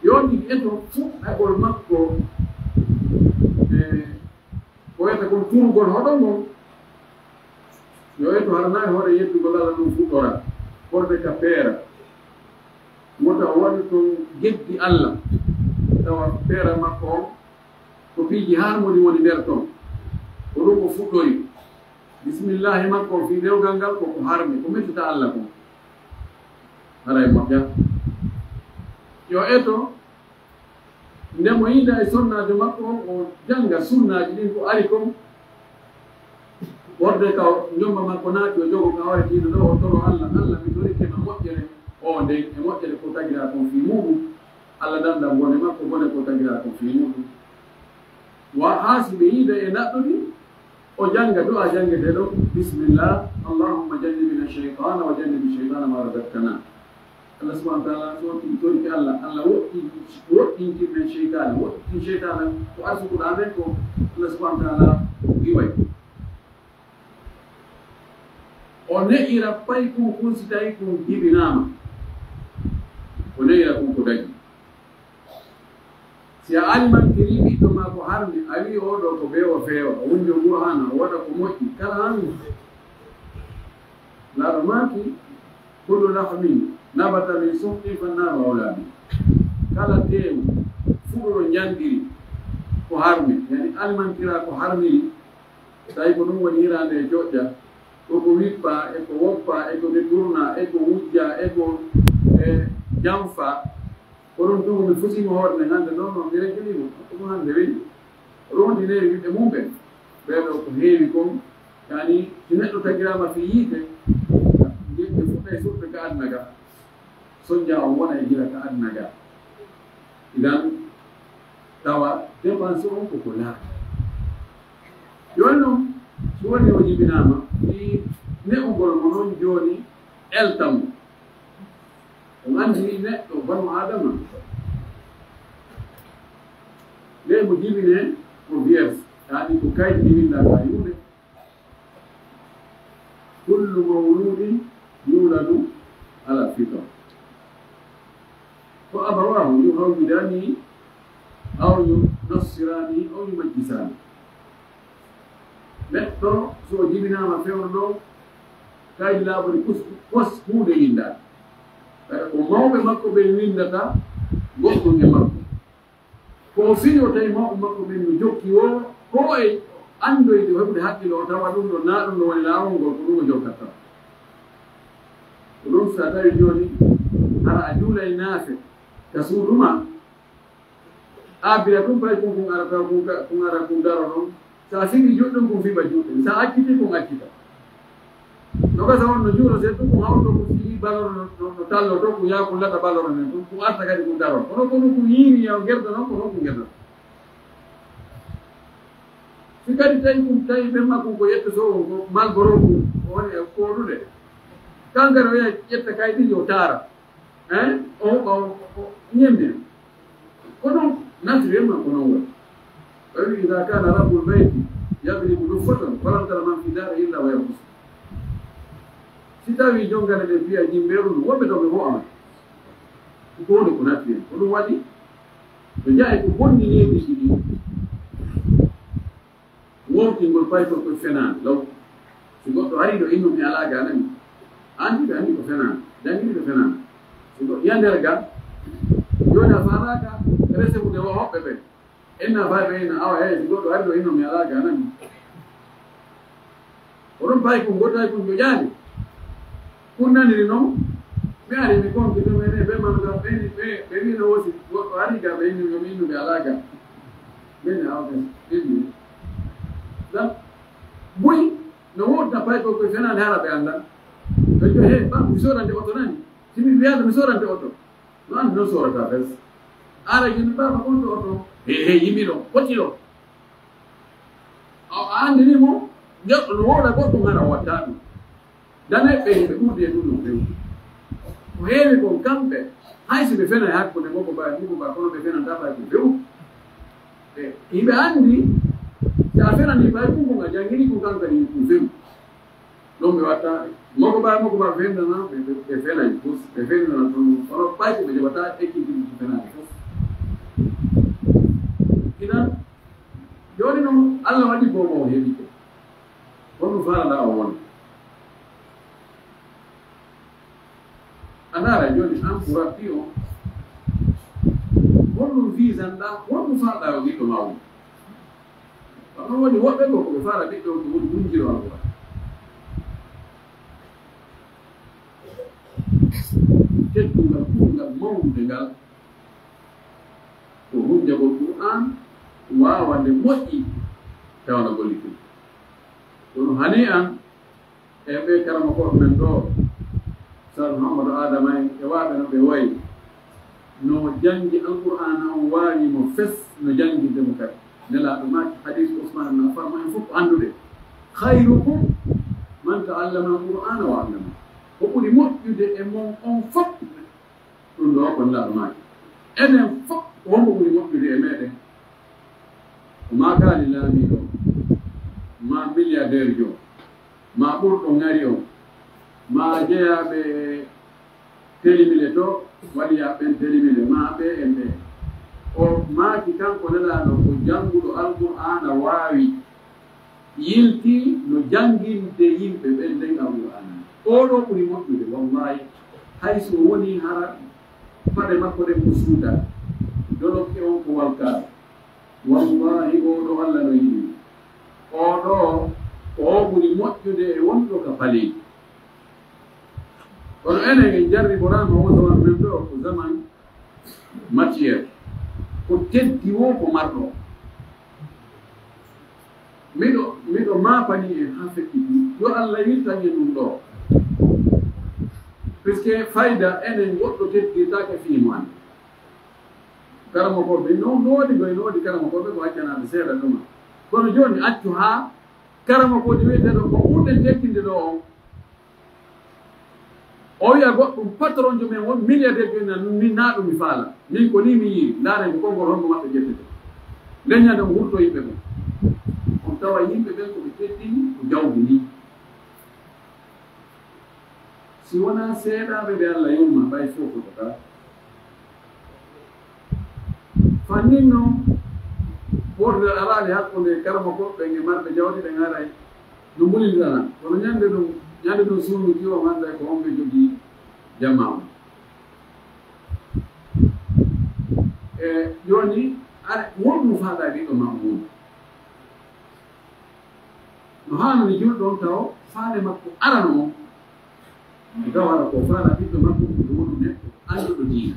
yon tigi eto fuɗɗagol makko ko wiyata kon turgol hoɗo ngon yo eto haranayi hoore yettugol Allah ɗum fuɗɗora horde ka peera wota o waɗi ton geddi Allah tawa peera makko on ko piiji harmoni woni nder toon ko ɗum ko fuɗɗori bisimillahi makko fi dewgal ngal koko harmi ko mettita Allah kon haray moƴƴa yo eto ndemo yida e sonnajo makko o janga sunnaji ɗin ko ari kon worde ka jomba makko naati o jogo ka wari tiino ɗo o toro Allah Allah mi torike no moƴƴere o nde e moƴƴere ko tagira kon fi muɗum Allah danda bone makko bone ko tagira kon fi muɗum wa hasiɓe yiida e naɗɗo ɗi o janga du'a jangete ɗo bismillah allahumma jannibina cheytana wa jannibi cheytana ma razaqtana Allah subhanahu wa ta'ala so tin Allah woɗɗinti men sheytane woɗɗin sheytane ko arsukuɗa men ko Allah subhanahu wa ta'ala iway o ne'ira pay kun si tawi kun jibinama o ne'ira kun ko dañi si a alimantiri ɓiɗɗo ma ko harmi a wi oɗo ko ɓewo feewa o wonjo qur'ana o waɗa ko moƴƴi kala hanmi laɗo maki kullu lahmin nabata min suhti fannaru awlami kala tewu fuɗoɗo jandiri ko harmi yani alimantira ko harmiri tawi ko ɗum woni hirande e joƴƴa koko wippa e ko woppa e ko détourna e ko wujja e ko jamfa ko ɗum ɗum mi fusimo hoore nde hannde noon noon mbiɗen joɗimo ɗum hannde weñi rondineri ɓiɓɓe mumɓe ɓeɗo ko heewi kon yani si neɗɗo tagirama fi yiite yimɓe fuɗɗa e surɓe ka aduna ga soñja o wona e jira ka aduna ga idan tawa dépense on koko laata joni noon so woni o jibinama i ne'ugol mo noon joni eltamo on andi neɗɗo banu adama nde mo jibine ko vierge yaani ko kaydi winda ka yumde kullu mawludin yuladu ala fitra ko abawahu yuhawidani aw yunassirani aw yumajjisani neɗɗo so jibinama fewno ɗo kaydi laaɓori kos huude winda ko mawɓe makko ɓen windata goɗɗum e makko ko fiño tawi mawɓe makko ɓen no jokki o ko e andoyde heɓde hakkille o tawa ɗum ɗo na ɗum ɗo woni laawol ngol ko ɗum o jokkata ko ɗum so tawi joni hara a juula e naafe ka suuduma abbira ɗum pay kon arata kon ara kon daro ɗon sa sigi joɗɗum kon fiɓa juuɗe sa acciti kon accita no gasa on no juuro se ɗum ko hawto ko fii baloro no tallo to ko yaa ko lata baloro nen ko arta kadi ko daro kono kono ko yiiri yaw gerda noon ko noon ko gerda si kadi tawi ɓe makko ko yetta so ko malboro ko woni e koɗuɗe kankara wiya ƴetta kayɗiji o taara o hoɓa o ñemdina ko noon naturellement ko noon waɗi ɓawi ida kana rabbul beyti yadribu luffatan falam tara man fi dara illa wa yabus si tawi jongane ɓe mbiya yimɓeɗum woɓɓe to ɓe fo ama ko woni ko natti hen ko ɗum waɗi ɓe jahe ko bonnineji ɗiɗi wontingol payto ko fenani law si goɗɗo ari ɗo innum e ala ga nani andi ɓe andi ko fenani jangguiɗi ɓe fenani si goɗɗo yandere ga joni a faraka resebude o hoɓɓe ɓe enna fayɓe ina awa hey si goɗɗo ari ɗo innum e ala ga nani oɗon payi ko goɗɗay ko joƴani kunnaniri noon ɓe ari mi konki ɗumene ɓe mamga ɓe wino wosi goɗɗo ari ga ɓe inni yomi innuɓe ala ga ɓene awɓe ɗinni dan boyi no wodna pay ko koye fenade hara ɓe andan ɓe jo he ba mi sorante oto nani simi wiyata mi sorante oto no andi noon sorata fes ara joni baba gonɗo oto he yimɓi ɗo ɓotti ɗo a andini mo goɗɗo no woda goɗɗum hara watta ɗum daneɓɓe ɓe ɓurdi e ɗum ɗum few ko heewi kon kamɓe hayso ɓe fena e hakkude goko ba kono ɓe fenanta pay ko few yimɓe andi si a fenani pay kunko nga jangiri ko kankani ko few ɗon ɓe watta moko ba fendana ɓe fenayi pus ɓe fendana toon kono ɓay ko ɓe joɓata ekkitiji ko fenade fof inan joni noon allah waɗi bomo o heeɓi ko honɗum farada o wona andara joni an ko rabbi o honɗum visanɗa honɗum farɗa o ɓiɗɗo ma woni ɗon woni woɓɓe ko koɓe fara ɓiɗɗo ko woni hunjiro alquran teddugal kuugal mawnude ngal ko hunjagol qur'an wawande moƴƴi tawana gollitiri ɗum hani an e ɓe karama koɓe men ɗo sal Muhammadu Adama e waɓe no ɓe wayi no jangi alqur'ana on waawimo fes no jangindemo kadi nelaɗo maki hadis Ousmane ibn Affan mo en fof anndude khayrukum man ta'allama alqur'ana wa allama ko ɓuri moƴƴude e mon on fof ɗum ɗo kon laaɓamaaki enen fof wonko ɓuri moƴƴude e meɗen ko ma kaali laamiɗo ma milliardaire jo ma ɓurɗo ŋari o ma jeyaɓe telimile to waɗiya ɓen telimile ma ɓe en ɓe o maaki kanko nelaɗo ko jannguɗo alqur'ana waawi yilti no jannginde yimɓe ɓen nden alqur'ana oɗo ɓuri moƴƴude wallahi hay so woni hara paɗe makko ɗen mo suuda dolokke on ko walkaa wallahi oɗo allah no yiɗi oɗo o ɓuri moƴƴude e wonɗo ka paleeji kono enen en jarri borama o zaman men ɗo ko zaman matiére ko teddi wo ko marɗo miɗo maapani en ha feƴƴiti yo allah yirtan en ɗum ɗo puisque fayda enen goɗɗo tedditake fiimo an karama koɓe noodi goye noodi karama koɓe ko accanaɓe seeɗa ɗuma kono joni accu ha karama koɗi wiyeteɗo ko ɓurɗen teddinde ɗo on o wiya goɗɗum patron jo men won milliardaire joina min na ɗum mi faala min ko ni mi yii ndaren ko konngol hongo maɓɓe jettete leññade o wurto yimɓe ɓen on tawa yimɓe ɓen koɓe teddini ko jawdi ni si wona seeɗaɓe ɓe allah yumma ɓay fof kotota fannin noon ɓorde alaali hakkunde karama koɓɓe e marɓe jawdi ɓe garay no mulindana kono ñande ɗum suumi kiwo ganda ko on ɓe jogii jamma on e joni ara wonɗum faaɗa ɓiɗɗo ma muɗum no haanani julɗo on taw faale makko arano on e gawara ko faala ɓiɗɗo makko ko wonu neɗɗo annduɗo diina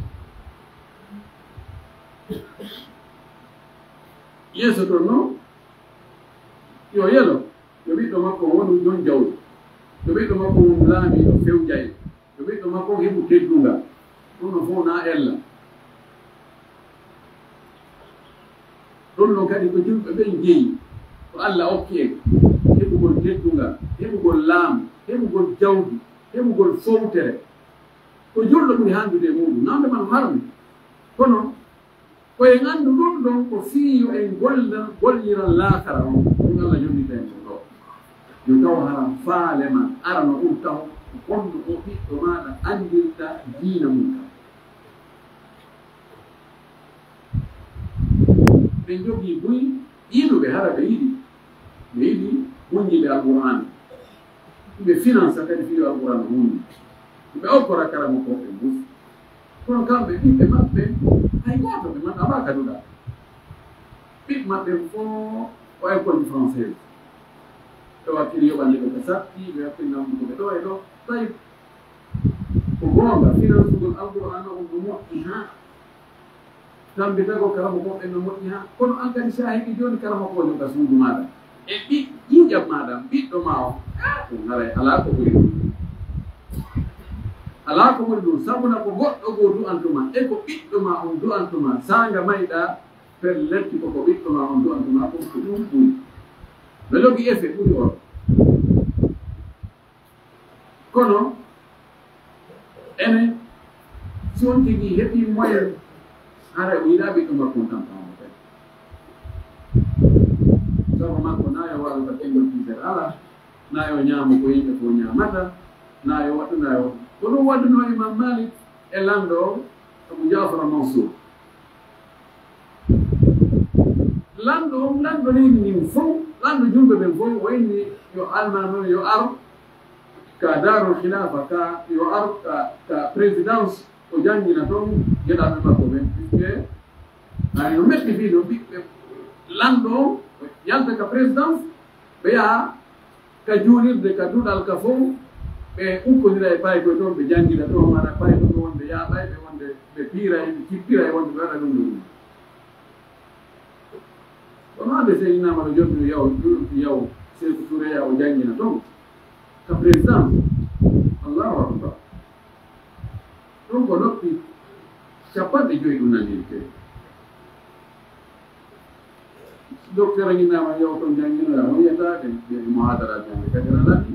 yeeso ɗon noon yo yelo yo ɓiɗɗo makko wonu jon jawdi yo ɓiɗɗo makko won laamiɗo fewjaye yo ɓiɗɗo makko heɓu teddungal ɗum no fof na ella ɗum ɗon kadi ko yimɓe ɓen jeeyi ko allah okki en heɓugol teddungal heɓugol laamu heɓugol jawdi heɓugol fowtere ko julɗo ɓuri handude e muɗum namde man harmi kono koyen anndu ɗum ɗon ko fiiyo en golliran laakara on ɗum allah jonnita en ko ɗo yo taw haran faale ma arano ɗum taw gonɗo o ɓiɗɗo maɗa andirta diina mum kam ɓe jogii buy yiɗuɓe hara ɓe yiɗi hunjiɓe alqur'ana ɓe finance kadi fiyo alqur'ana hunde ɓe okkora karama koɓe bus kono kamɓe ɓiɓɓe maɓɓe hay goto ɓe man aba kaduɗa ɓiɓ maɓɓe fof o école française ɓe wakkili yoɓande ɓe ko satti ɓe wakkili namduko ɓe ɗo e ɗo tawi ko goonga finance ugol alqur'ana on no moƴƴi ha kamɓe tago karama koɓe no moƴƴi ha kono an kadi sa heɓi joni karama ko joga suudu maɗa e ƴiƴam maɗa ɓiɗɗo ma o ɗum haray ala ko ɓuri ɗum ala ko ɓuri ɗum sabuna ko goɗɗo goo du'antuma e ko ɓiɗɗo ma on du'antuma sanga mayɗa pelletti koko ɓiɗɗo ma on du'antuma ko ɗum ɓuri ɓe logi efe ɓuri on kono enen si on tigi heɓi moyen hara o yiɗa ɓiɗɗo makko on tampamo kadi sabu makko na yo waɗa ɓengol pisere ala na yo ñaamo ko yimɓe fof ñamata na yo waɗu na yo ko ɗum wadduno imam malik e lamɗo o abu jafara mansour lamɗo on lamɗo leydi ndin fof lamɗo jumɓe ɓen fof wayni yo almano yo ar ka darul khilafa ka yo ar ka présidence o janngina toon geɗaɓe makko ɓen puisque ani no metti fiiɗo ɓiɓɓe lamɗo o yalta ka présidence ɓe yaha ka juulirde ka duɗal ka fof ɓe ukkodira e pay koye toon ɓe janngina toon maɗa pay ɗo ɓe wonde yaaɓay ɓe wonde ɓe piira ɓe cippira e wonde ɓe waɗa ɗum ɗum kono hande seydinamaɗo jonno yaw Sékou Touré ya o janngina toon ka présidence allahu akbar ɗum ko noppi capanɗe joyi ɗum nanirte docteur añinama yaw toon jannginoya on yiyataɓe ɓe mohadara jangde kadi ana landi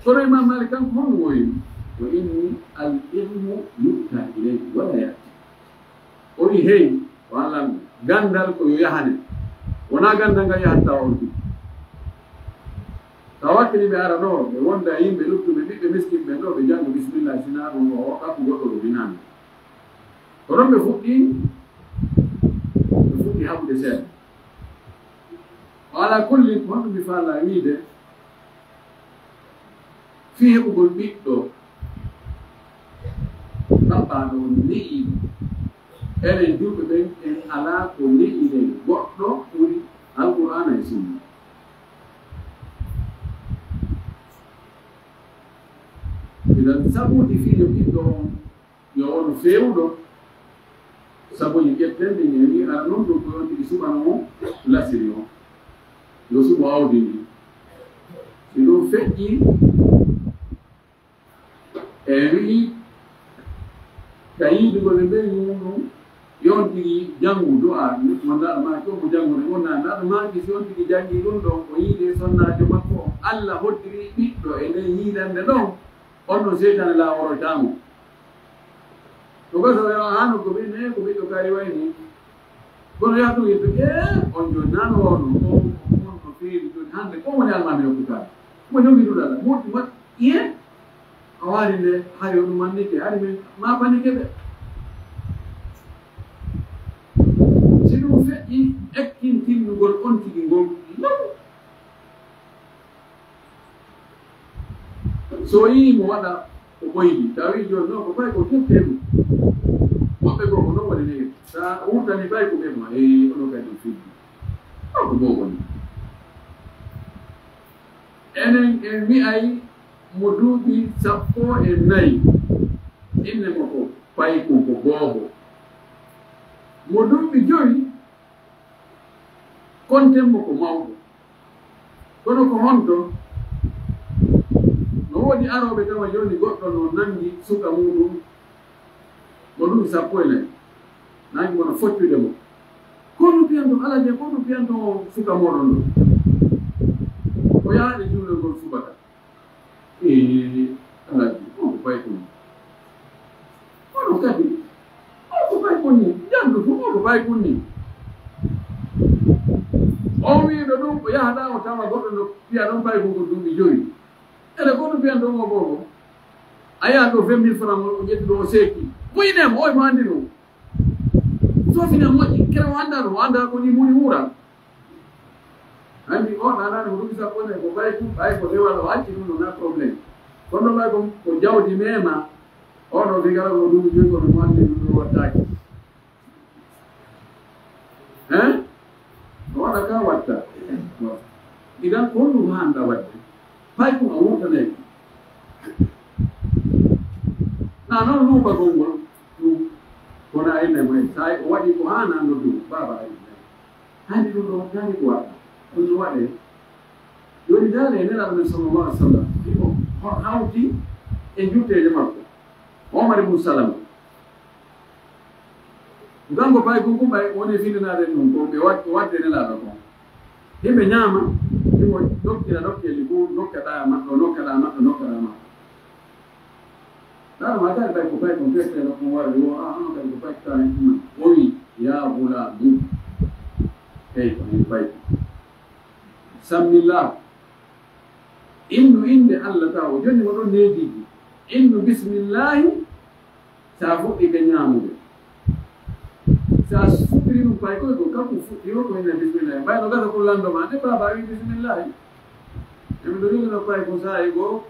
kono imam malik kanko honno woyni وإني العلم يؤتى إليه ولا يأتي أولي هي وعلم غندل كو يهاني ونا غندل يهانتا أولي tawakkili ɓe arano ɓe wonda yimɓe luttuɓe ɓiɓɓe miskin ɓe ɗo ɓe janngo bisimillah sina ɗum o hokkatu goɗɗo ɗo binani ko ɗon ɓe fuɗɗi haɓude seeɗa ala kulli honɗum mi faala wiide fi heɓugol ɓiɗɗo ɗaɓɓaɗo ne'iɗo enen julɓe ɓen en ala ko ne'iɗen goɗɗo ɓuri alqur'ana e sunna idan sabuji fiijo ɓiɗɗo on yo ono fewɗo sabuji ƴettende ne wi ara noon ɗum ko yontigi suɓano o lasiri o yo suɓo awdi ndi si ɗum feƴƴi e wi'i tayiidugole ɓe muɗum yontigi janngu du'a mo ndaɗo ma como janngude wonna ndaɗo maki si yontigi janngi ɗum ɗon ko yiide sonnajo makko Allah hoddiri ɓiɗɗo e nden yiidande ɗon on no seytane laaworotaamo to goso hano ko ɓe ne ko ɓiɗɗo kari wayni kono yahdu yidde on joni nan wono on no feewi joni hannde ko woni almami hokkutaade mo jogiɗuɗala moƴƴi mat iye a waari nde hay o ɗum mannike hari min ma panike ɓe si ɗum feƴƴi ekkintinnugol on tigi ngol so yii mo waɗa ko ɓoydi tawi joni noon ko fay ko tefteɗum woɓɓe goo ko noon waɗi nege sa wurtani fay ko ɓema oɗo kadi ɗum fiddi ko bogoni enen en wi'ay mo duuɓi 14 inne mo ko payko ko gooho mo duuɓi 5 kontenmo ko mawɗo kono ko honto no woodi arooɓe tawa joni goɗɗo no nangi suka muɗum mo ɗum 14 nangi mono foccude mo kono piyanto ala je kono piyanto suka moɗon ɗo ko yaaɗe juulengol subaka alaji on ko fay kon ono kadi on ko fay kon ni janndu fof on ko fay kon ni on wiiɗo ɗum ko yahaɗa o tawa goɗɗo no piya ɗon fay kon ko duuɓi 5 ene kono piyanto mo bobo a yaha ɗo 20 000 francs o ƴetti ɗo o seeki muyinemo oye mo anndi ɗum sofina moƴƴi kere o annda ɗum o annda ko ni muni wuura anndi on anani ko ɗum 14 ko ɓay ko lewal o acci ɗum ɗona probléme kono ɗo ɓay ko jawdi mema oɗo figara ko ɗum 5 kono mo anndi ɗum ɗo wattaki no waɗa ka watta idan kon ɗum hannda wadde pay ko a wurtaneki na noon luuba gongol ɗum kono ayne moy sa o waɗi ko hanano ɗum baba ayne handi ɗum ɗo wattani ko waɗa ɗum no waɗe joni dane e nelaɗo men sallallah alih w sallam iko hawti e jutteje makko Omar ibn Salama gango pay gungu ɓay woni findinade ɗum ko ɓe wadde nelaɗo kon yimɓe ñaama imo dokkira dokkeli fo nokkaɗa maɗɗo nokkaɗa maɗɗo nokkaɗa maɗɗo ɗaɗo ma tari ɓay ko pay kon festeno kon wara yo ano kadi ko pay tani ɗuma o wi ya gulamu ey ko hen pay sammillah innu inde Allah taw joni mo ɗon neediji innu bismillahi sa fuɗɗi ɓe ñaamude sa fuɗɗiri ɗum pay koye ko kanko fuɗɗiro ko ine bisimillahi mbayno gasa ko landoma nde baba wi bisimillahi emi ɗo rigino pay ko sayi goo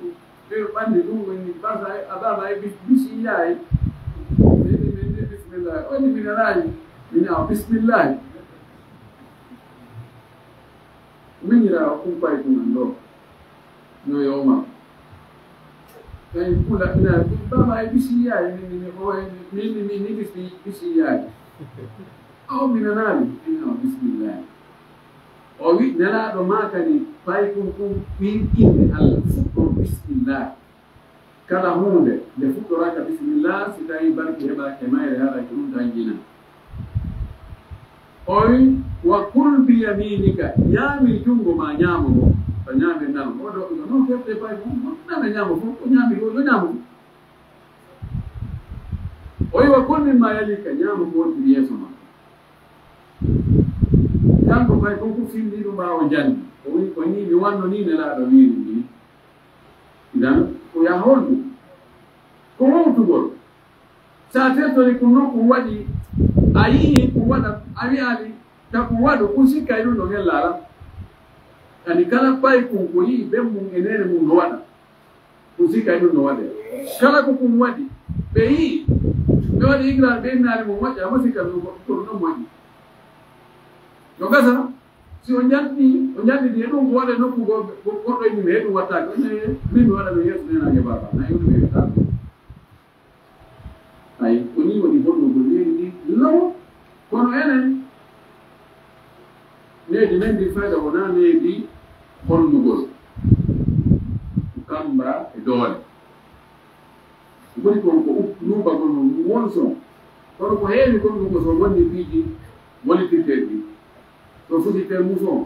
ɓe ɓanndi ɗum woni basa a baba e bisillahi min nde bisimillahi oni minanayi min a bisimillahi miñira kum pay kuman ɗo no yowma kay pula ina baba e bisillahi min ni bisillahi o minanayi min a bisimillahi o wi nelaɗo ma kadi pay kum inde Allah fuɗɗo bisimillah kala hunde nde fuɗɗoraka bisimillah si tawi barki heɓake mayre haɗake ɗum tangina o wi wa kul bi yaminika ñaami junngo ma ñaamo ngo to ñaami nano oɗo non kefte pay name ñaamo fof o ñaami o yo ñaamo وكل مما يليك نعم قوت بيسمع كان كوي كوكو في دي ما وجان وني بيوانو ني لا دوين إذا ويا هولو كوم تقول ساتيتو لكنو كوادي أي كوادا أبي takuwado kusika ilo no ngelara ani kala pai kungoyi bemu enene mu noada kusika ilo no wade kala ko kumwadi beyi do di igra benna mo wacha amasika no no mwadi yogaza si onjandi di no wade no ko ko ni medu wata ne mimi wala me yesu na nge baba na yule me ta ai kuni woni bono ni no kono ene needi men ndi fayda wona needi honnugol kamba e doole woni kon ko numbagol no won son kono ko heewi kon ɗum ko so wonni piiji wolitirteɗi ɗi so fusite muson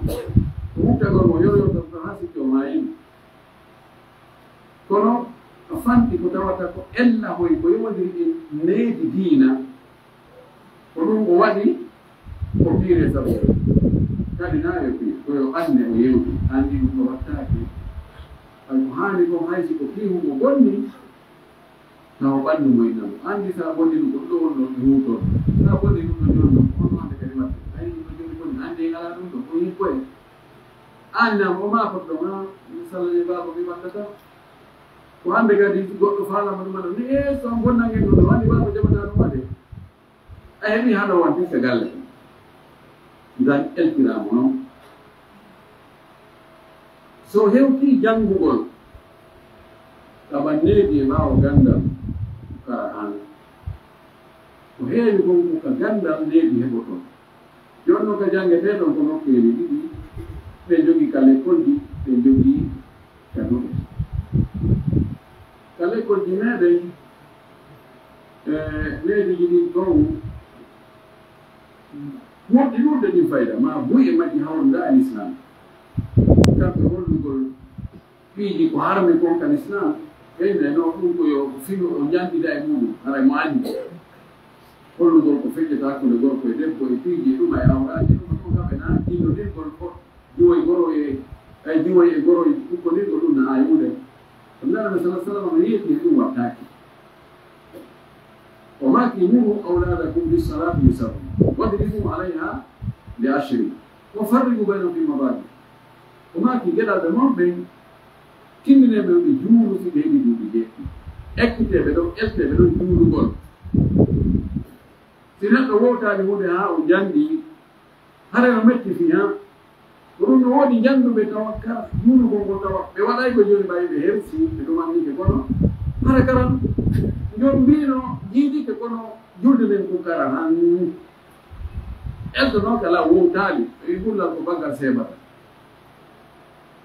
ko huftagol mo yoyoto so ha sikki o mayini kono a fanti ko tawata ko ella hoy ko yowodiri ɗi needi diina ko ɗum o waɗi ko piire sabu kadi nayo fi koyo anne o yewti andi ɗum no wattaki ay ko haani ko haysi ko fiihumo bonni taw ɓanndu moynamo andi sa bonni ɗum ko ɗo wonno ruuton sa bonni ɗum ɗo jonno ono hande kadi watte ayi ɗum ɗo joni bonni andi ngala ɗum ɗo o yi koye annam o ma fotɗo ma sallaje baba mi wattata ko hande kadi goɗɗo faalama ɗumaɗo ni e so bonnangen ɗum ɗo andi baba jaɓata ɗum waɗe a heɓi haɗo wantirta galle dan eltiramo noon so hewti janngugol kaɓanneedi e ɓaawo gandal kara an ko heewi kon ka gandal needi heɓoton jonno ka janngeteeɗon ko nokkeeli ɗiɗi ɓe jogii ka l'école ji ɓe jogii ka duɗe ka l'école ji meeɗen leediji ɗin toon moƴƴi ɗurde ɗin fayda ma buy e majji hawrda an islam kamɓe hollugol piiji ko harmi kon kan islam ɓeyde no ɗum koyo fino o jandida e muɗum hara mo anndi hollugol ko feƴƴata hakkunde gorko e debbo e piiji e ɗuma e awraji ɗuma ko kamɓe na dinnodirgol diwoy goro e diwoy e goro ukkodirgol ɗum na aymude ko nanaɓe sallam no yeeti e ɗum wattaki وما كيموا أولادكم بالصلاة لسبب واضربوا عليها ل10 وفرقوا بينهم في المضاجع وما كي جدا دمون بين كننا من يجولوا في بيني دوبي اكتب بدون اكتب بدون يجولوا بول سنة ووتا لهودها وجندي هذا متي فيها ورون وودي جندو بتوكل يجولوا بول بتوكل ولا يجوا يجولوا باي بهرسي بدون ما نيجي كونو هذا كلام ñoom mbino jiidi ke kono julde men ko kara han elto noon kala wowtaali wi ɓullal ko baggal seebata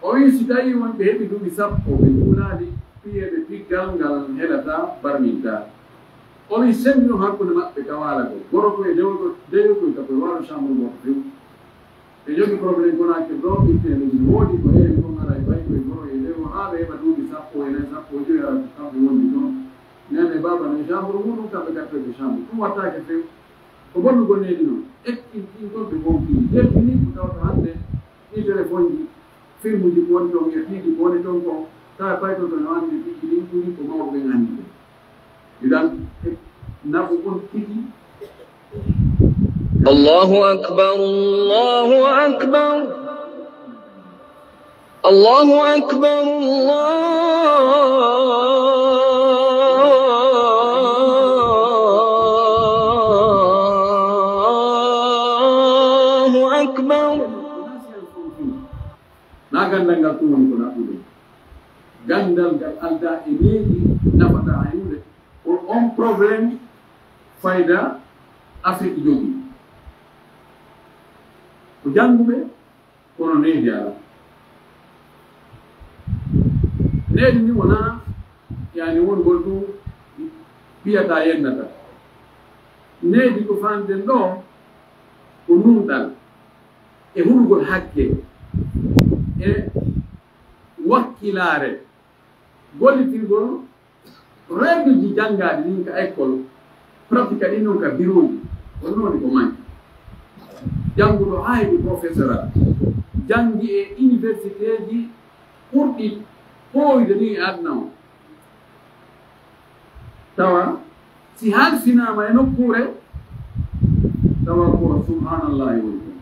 o wi si tawi wonɓe heɓi duuɓi sappo ɓe juulaali piyeɓe piggal ngal heɗata barminta o wi semmino hakkude maɓɓe ka waalagol goro koye dewokoy ka koye waalo chambre goto few ɓe jogi probléme gonaki ɗo ɓittene woodi ko heewi ko ngara e bay koye goro e dewo haa ɓe heɓa duuɓi sappo enen sappo e joyi ara kamɓe wondi noon nene baba ne chambre muɗum kamɓe gattoɓe chambre ɗum wattake few ko bonnugol needi noon ekkin gonɓe bonki yettini ko tawata hande ɗi téléphone ji film uji ko woni toon e piiji ko woni toon ko tawa payto to no andi piiji ɗin ɓuri ko mawɓe ɓen andi ɓe idan nafu on tigi الله أكبر الله أكبر الله أكبر الله أكبر na gandal ngal ɗum woni ko naɓuɗo gandal ngal alda e needi nafata hayude on probléme fayda afrique jogii ko jannguɓe kono needi ala needi ni wona yani wongol ɗum mbiyata yennata needi ko fanden ɗo ko numɗal e hurgol hakke e wakkilare gollitirgol règle ji janngaɗi ɗin ka école pratique ɗi noon ka biroji ko noon ko manki jannguɗo hayɓe professeur janngi e université ji ɓurɗi ɓooyde ni e aduna o tawa si halfinama e nokkure tawa ko subhanallahi woni ɗum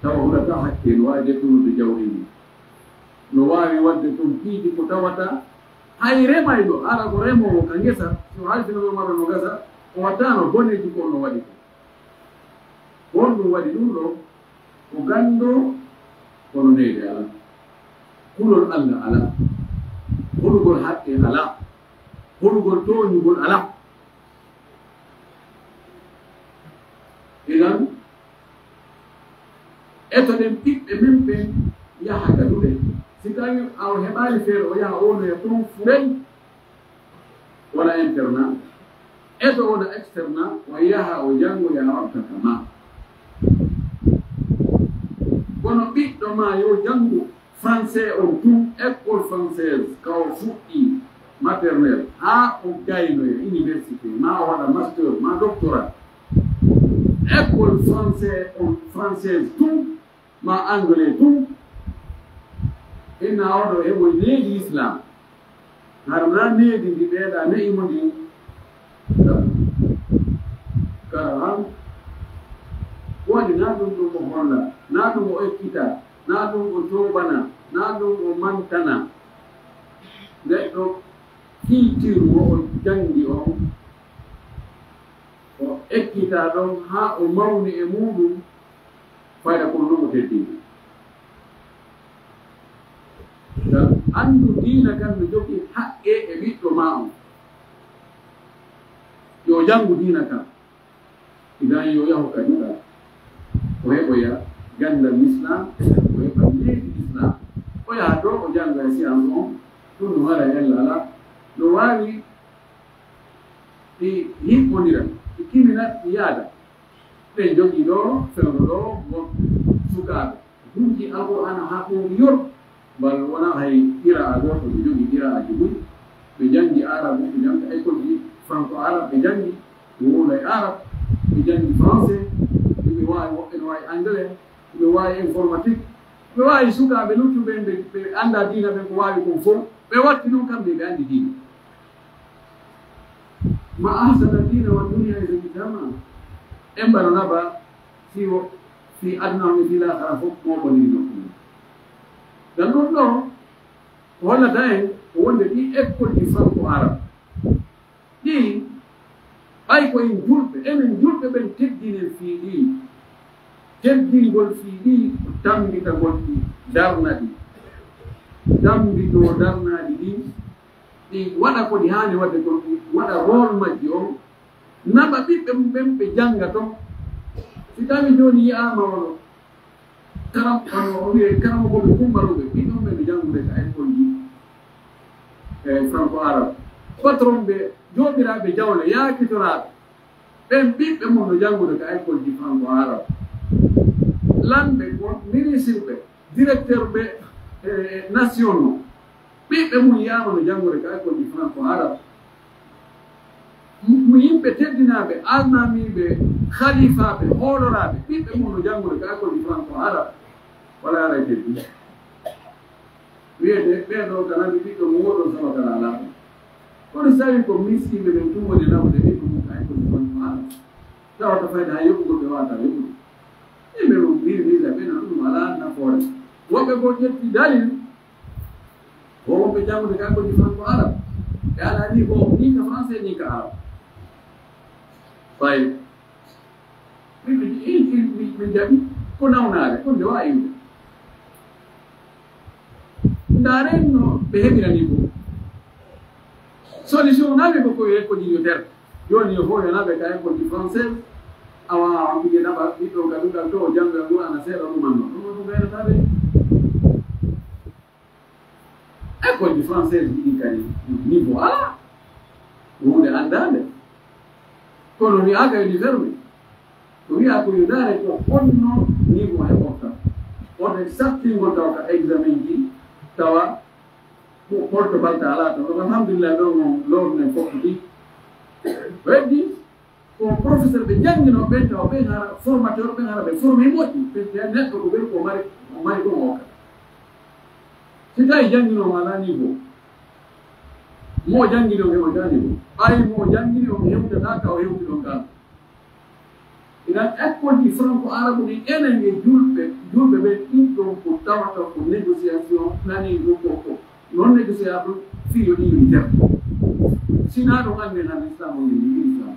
tawa huɗata hakke no wawi dettunude jawɗi ndi no wawi wadde toon piiji ko tawata hay remayɗo ara ko remowo ka ngesa so halfinama maɗo no gasa o wattano boneji ko no waɗi ko won ɗum waɗi ɗum ɗo ko gando kono neyde ala kulol allah ala hoɗugol haqqe ala hoɗugol toñugol ala ilan eto ɗen ɓiɓɓe men ɓen yaha gaduɗe si tawi aw heɓali feere o yaha ono e ɗum furey wona internat eto wona externat o yaha o janngo ya wattata ma kono ɓiɗɗo ma yo janngu français on tum école française kawo fuɗɗi maternel haa o gaynoya université ma o waɗa master ma doctorat école française tum ma anglais tum inna oɗo heɓo needi islam har na needi ndi ɓeeɗa ne'imo ndi kara han waɗi na ɗum ɗum o holla na ɗum o ekkita na ɗum o toɓana na ɗum o mantana neɗɗo filtirmo o jangi on o ekkita ɗon ha o mawni e muɗum fayda kono ɗum o teddini andu diina kan no jogi haqqe e ɓiɗɗo ma on yo jangu diina kan idan yo yahu kañuɗa o heɓoya gandal l'islam o heɓa needi l'islam o yaha to o janga e science on ɗum no waɗa ella ala no wawi ɗi hiɓɓodira ɗi kiminat ɗi yaada ɓen jogi ɗo fewno ɗo gon sukaɓe hunji alqur'ana ha ɗum yor bal wona hay ira a goto ɓe jogi ira aji ɓuuri ɓe jangi arabe ɓe janga école ji franco arabe ɓe jangi ɓe wolay arabe ɓe jangi français ɓe wawi woɓɓe no wawi anglais ɓe wawi informatique ɓe wawi sukaɓe luttuɓe ɓe anda diina ɓen ko wawi kon fof ɓe watti ɗum kamɓe ɓe andi diina ma ahsana dina wa dunia e sagi tama en mbano naba siwo fi aduna mi fi lahara fof moɓoniri nokkude dan ɗum ɗo ko hollata en ko wonde ɗi école ɗi franco arabe ɗi ɓay koyen julɓe enen julɓe ɓen teddinen fii ɗi teddingol fii ɗi ko tambitagol ɗi darna ɗi tambito darnaɗi ɗi ɗi waɗa ko ɗi haani wadde kon ɗi waɗa rôle majji on naɓa ɓiɓɓe ɓen ɓe jannga ton si tawi jooni yiyama ono karam ono o wiye karama koɓe kumbaruɓe ɓiɗɗon ɓe ɓe janngude ka école ji e franco arabe patron ɓe jooɓiraɓe jawle yaakitoraɓe ɓen ɓiɓɓe mum no janngude ka école ji franco arabe lanɓe won ministre ɓe directeur ɓe nationaux ɓiɓɓe mum yiyama no janngude ka école ji franco arabe mo yimɓe teddinaɓe almamiɓe khalifaɓe hooloraɓe ɓiɓɓe mum no janngude ka école ji franco arabe wala ara teddi wiyede ɓeɗo kanaɓe ɓiɗɗo mo woɗon sama kana ala ɗum kono so tawi ko miskiɓe ɓen tum woni lawde ɓiɗɗo mum ka école ji franco arabe tawata fayde ha yoɓugol ɓe wata yoɓude yimɓe mo mirmisa ɓena ɗum ala nafoore woɓɓe bo ƴetti dalil o wonɓe janngude ka école ji franco arabe ɓe ala ni ko ni ka français ni ka arabe ɓay ɓe jaɓi ko nawnare ko nde wawi inde ndaren no ɓe heɓirani ko solution naɓe ko koye école ji yo terde joni yo fof yo naɓe ka école ji française awa ɓiƴe naɓa ɓiɗɗo gaɗuɗal to o jannga qur'ana seeɗa ɗumanno ɗum ɗum gaynataɓe école ji française ɗiɗi kadi niveau ala hunde andade kono wiyaka yo ɗi ferme ko wiya ko yo daare ko honno niveau heɓorta wonde sattingol taw ka examen ji tawa porto balta ala to alhamdulillah do lor ne fokki weddi ko professeur be jangino be to be ngara formateur be ngara be formé moti be netto ko be ko mari ko moka si tay jangino mala ni bo mo jangino be mo jangino ay mo jangino o hewta data o hewti don kan ina école di franco arabe ni enen ni julbe be tinto ko tawata ko négociation nani do ko non négociable fi yo ni inter sina do ngane na islam ni islam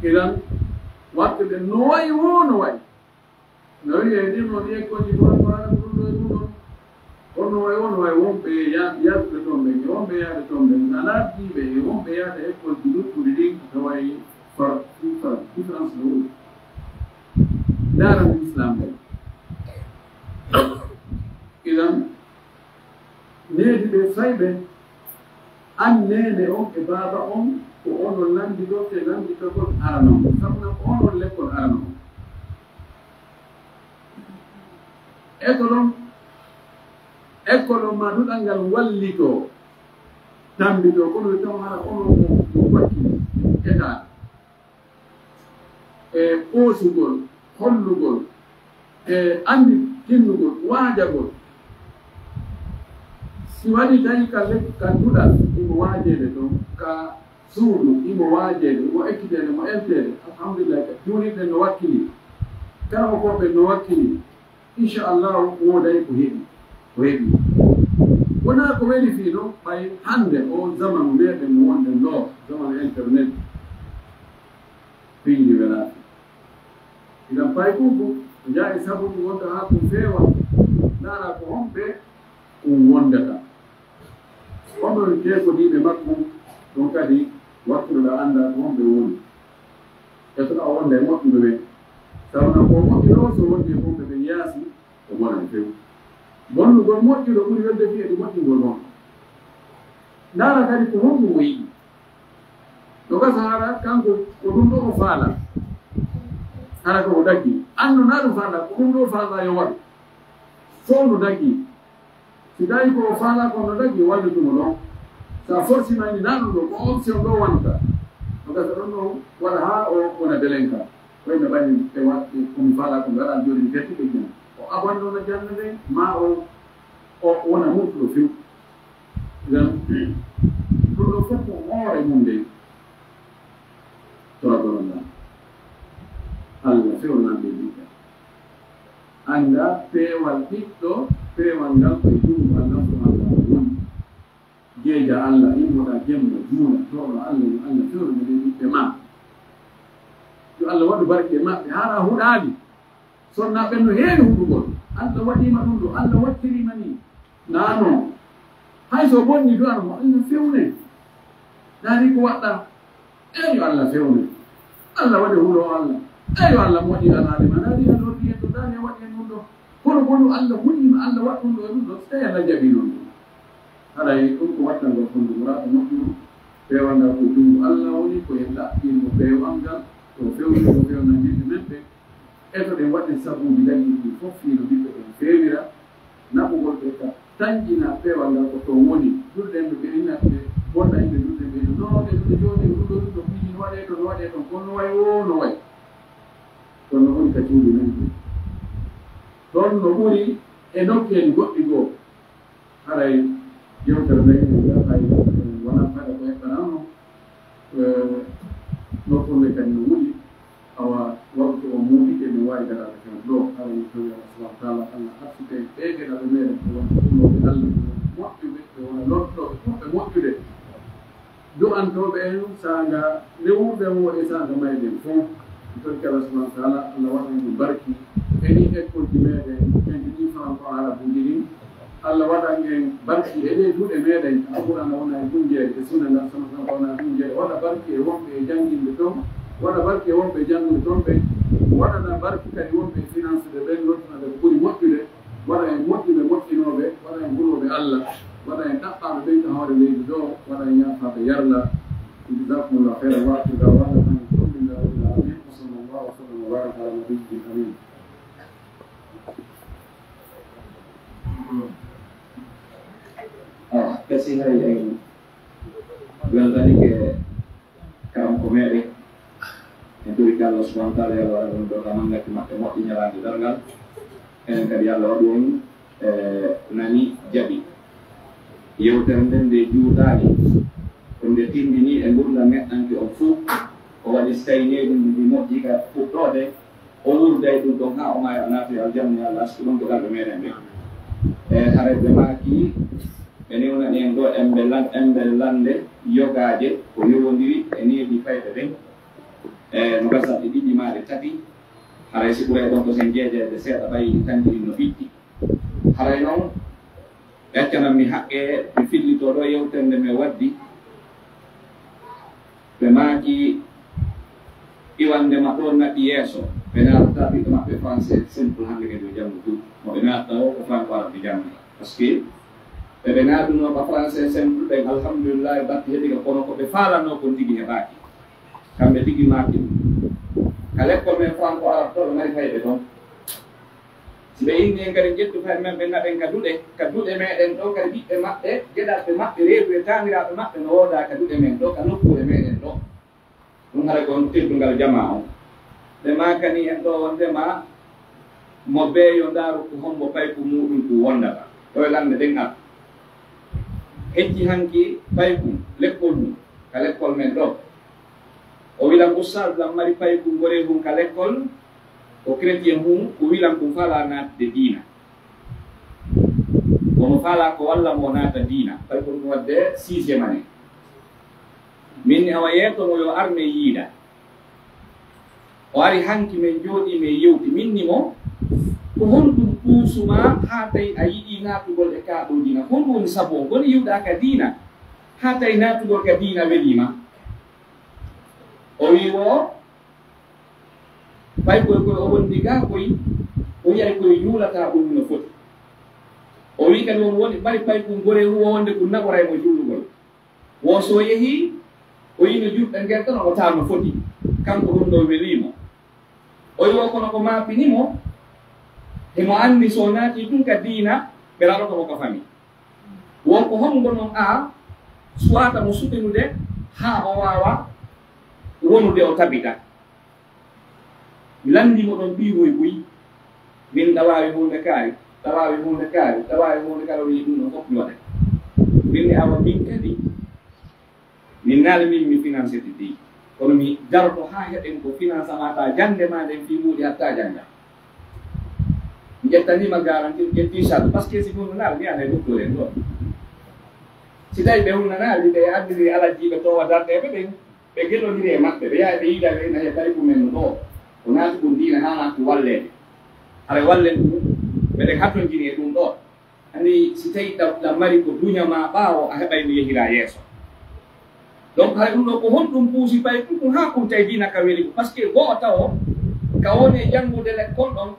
idan waktu de noy wono way noy e no ni ko ni do para do ono way wonbe ya de tombe wonbe ya de tombe nana di be wonbe ya de école di lutu di do way for difference no dara islam idan ne be saybe an nene on e baba on ko ono landi do te landi to ko arano sabna ono le ko arano ekolo ma dudangal wallito tambito ko no taw hala ono ko watti eta e osugol hollugol e andi tinnugol waajagol si waɗi tawi ka duɗa imo waajede to ka suudu imo waajede imo ekkitede mo eltede alhamdulillah ka juuriɓe no wakkili kala ko koɓe no wakkili inchallahu woday ko heeɓi wona ko weli fii ɗo ɓay hannde o zamanu meɗen no wonde ɗo zamanu internet piiji welaade idan pay kuko jaayi sabuɗi wonta haa ko feewa ndaara ko homɓe ɗum wondata onon teekodiiɓe makko ɗum kadi waktuɗoɗa annda ko homɓe woni e so ɗa wonda e moƴƴuɓe ɓe sawna ko moƴƴuɗo so wondi e homɓe ɓe yaasi o wona e few bonnugol moƴƴuɗo ɓuri welde fi e ɗum moƴƴugol noon ndaara kadi ko honɗum o yiɗi no gasa hara kanko ko ɗum ɗo o faala hara ko o daggi anno na ɗum faala ko ɗum ɗo faala yo waɗu fof no daggi si tawi ko o faala ko no daggi wallutumo ɗon sa forcimani naɗum ɗo ko option ɗo wonta no gasa ɗon ɗo waɗa ha o wona belenka koyno ɓaɗi e waɗɗe komi faala ko mbaɗa joni fettuɓe jam o abandona jande nde ma o wona murtuɗo few gan ɗum ɗo fof ko hoore mum nde toragononɗa allah fewnande ɓiɗɗa annda peewal ɓiɗɗo peewal ngal koye jungo allah subhanahu woni jeeja allah immoɗa jemma juula towno allah yo allah fewnande ɓe ɓiɓɓe ma yo allah waɗu barke maɓɓe hara huɗaali sonna ɓen no heewi huɗugol allah waɗima ɗum ɗo allah wattirima ni nano hay so bonni du'an mo allah fewne daari ko waɗɗa eyo allah fewne allah waɗi huɗo allah eyo allah moƴƴiranade ma daari a lordi en ɗo daari a waɗi en ɗum ɗo kono bonu allah huɗima allah waɗ ɗum ɗo e ɗum ɗo so tawi allah jaɓi ɗum ɗo haɗay ɗum ko wattangol fondugo raɗo moƴƴuno pewanga ko jungo allah woni koye ɗaɓɓinmo pewangal to fewni o fewna yimɓe men ɓe eto ɗen waɗen sabuji dañiɗi fof fiino ɓiɓɓe ɗen fewira naɓugol ɓe ka tañƴina peewal ngal ko to woni ɗurɗen ɓe ɓerinaɓe bonɗa yimɓe ɗurɗe ɓe no ɓe ɗuɗe jooɗi ɗum ɗo ɗum ɗo piiji no waɗe to no waɗe ton kono way o no way kono no woni ka cuuɗi men ɗo ɗon no ɓuri e nokkeen goɗɗi goo haray yewtere nayi hay wona faɗa ko heɓɓanano nokkulle kadi no wuɗi awa waktu o muɗike mi wawi gadade fen ɗo ala tawi allah subahana taala allah harsite ɓeygeɗaɓe meɗen ɓe wona ɗumnoɓe allah moƴƴuɓe ɓe wona lottoɓe ɓuɓɓe moƴƴude du'antoɓe en saanga rewuɓe mo e saanga mayɗen fof toki allah subahana taala allah waɗa ɗum barki eni école ji meɗen ɓenɗiɗi franco arabe ɗiɗi allah waɗa en barki e ɗe duuɗe meɗen alqurana wona e dunjeede e sunna ngal sama wona e dunjeede waɗa barki e wonɓe e jangguinde toon waɗa barke wonɓe janngude toon ɓe waɗana barke kadi wonɓe finance de ɓen lottunaɓe ko ɓuri moƴƴude waɗa en moƴƴuɓe moƴƴinoɓe waɗa en ɓuroɓe allah waɗa en ɗaɓɓaɓe ɓeyta hoore leydi ɗo waɗa en yafaɓe yarla jasakumullah khairan waatuga waɗa tan alhamdulillah rabbil alamin wa sallallahu wa sallam wa baraka ala nabiyyin amin Kasi hay ay weltani ke karam komere itu Allah subhanahu wa ta'ala wa untuk kamangga kimak mo inyalandi dargal en kadi Allah dum nani jabi yewtande de juutani onde tindini e gurda meɗɗanke o fuu o waɗi stayneɗi ndi moƴƴi ka fuɗɗode o wurday ɗum ɗon ha o mayo naati aljanna Allah so ɗum ko galɗo meɗen ɓe e hareɓe maki ɓe niwnani en ɗo embe lande yogaje ko yowodiri e needi fayde ɗen e no gasaɗe ɗiɗi maɗe tati haray si ɓuuray ɗon ko sen jeejede seeɗa ɓayi tanjiri no ɓitti haray noon ƴaccanammi haqqe mi fillito ɗo yewtende mi waddi ɓe maaki iwandema ɗo naɗɗi yeeso ɓe naatata ɓiɗɗo maɓɓe français simple hannde kadi o janngo tout mo ɓe naatata o ko franco arabe janngi par ce que ɓe naaduno ko français simple ɓen alhamdoulillahi batti heɗi ko kono ko ɓe faalano ko tigi heɓaaki kamɓe tigi maaki ɗum ka l'école men franco arabe to ɓe mari fayɓe toon si ɓe inni en kadi ƴettu fay men ɓe naɓen ka duɗe meɗen ɗo kadi ɓiɓɓe maɓɓe geɗaɓe maɓɓe reedu e taaniraɓe maɓɓe no wooda ka duɗe men ɗo ka nokkure meɗen ɗo ɗum hara kon teddungal jama on ɓe makani en ɗo wondema mo beeyo ndaaru ko hombo payku muɗum ko wondata ɗo e lande ɗen ar hecci hanki payku l'école mum ka l'école men ɗo o wilan oustad lam mari payku gore mum ka l'école o chrétien mum o wilan ko fala natde diina omo fala ko walla mo naata diina pay ko ɗum wadde 6e année min awa yeetomo yo arme yiida o ari hanki men jooɗi men yewti minni mo ko honɗum puusuma ha tawi a yiɗi naatugol e kaaɗo diina honɗum woni sabo goni yiwɗa ka diina ha tawi naatugol ka diina welima o wi o fay koy o wondi ga koy o yiyay koye juulata ɗum no foti o wi kadi on woni mari pay ko gore wonde ko naɓoraymo juulugol wo so yeehi o yino juɗɗe ngertan o taa no foti kanko ɗum ɗo welimo o yiwo kono ko maapinimo emo anndi so naati ɗum ka diina ɓe raɗotomo ko fami wonko homgo noon a suwata mo sutinude ha o wawa wonude o tabita landimo ɗon ɓiiwoy buy min ɗawawi hunde kaari ɗawawi hunde kaari ɗawawi hunde kaari o wi ɗum ɗon fof mi waɗa min mi awa min kadi min naalmin mi financé ti di kono mi daroto ha heɗen ko finance mata jande ma ɗen fi muuɗi hatta janga mi ƴettanima garanti ƴetti sal par ce que si hundanal mbiyan e docteur en ɗon si tawi ɓe hunnanali ɓe addiri alajiɓe towa dardeɓe ɓen ɓe geɗodiri e maɓɓe ɓe yaha ɓe yiida ɓe nahe tawi ɗumen ɗo ko naati ɗum diina ha naati wallede haɗa wallen ɗum ɓeɗen hattondini e ɗum ɗo andi si tawi ɗam mari ko duñama ɓaawo a heɓay no yehira yeeso donc hay ɗum ɗo ko honɗum puusi pay ɗum ha ɗum tawi diina ka weeli ko par ce que goo taw ka woni janngude l'école ɗon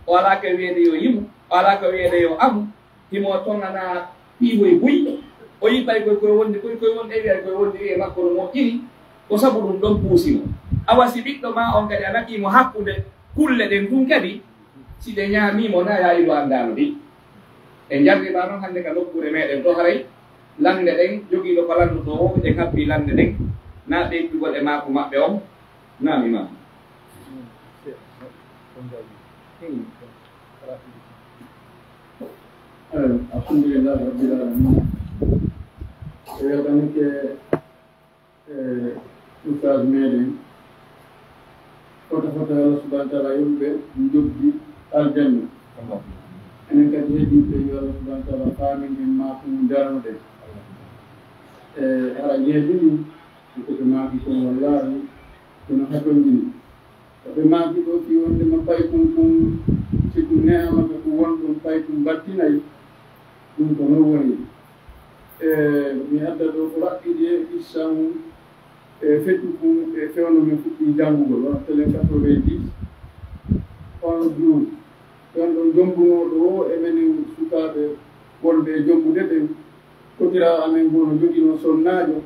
o ala ka wiyeede yo yimu o ala ka wiyeede yo amu himo tonnana ɓiiwoye buy o yi pay koye wondi koye wonde wiya koye wondiri e makko no moƴƴiri ko sabu ɗum ɗon puusimo awa si ɓiɗɗo ma on kadi a naɓimo hakkude kulle ɗen ɗum kadi si ɗe ñaamimo na yayiɗo anndano ɗi e jarriɓa noon hannde ka nokkure meɗen to haray lande ɗen jogiiɗo ko landuto o ɗen habbi lande ɗen na ɓeytugol e maako maɓɓe on naami ma alhamdulillah rabbil alamin e weltanike ustad meɗen fota Allah subhanahu wa ta'ala yumɓe jogdi aljanna enen kadi heɗiɓe yo Allah subhanahu wa ta'ala faamin en maako mum darnoɗen ara jeeɗiɗi koɓe maaki kon wallahi kono hatojini koɓe maaki ɗo fi wondema pay kum si ɗum ne'amata ko wonɗum pay kum battinayi ɗum ko non woni mi adda ɗo ko raɓɓiɗi e issa mum e fettu kum e fewno min fuɗɗi janngugol wona telen 90 on jour ɗon ɗon jombunoɗo o e menen sukaaɓe wonɓe jombude ɓen kotirawo amen gono jogino sonnajo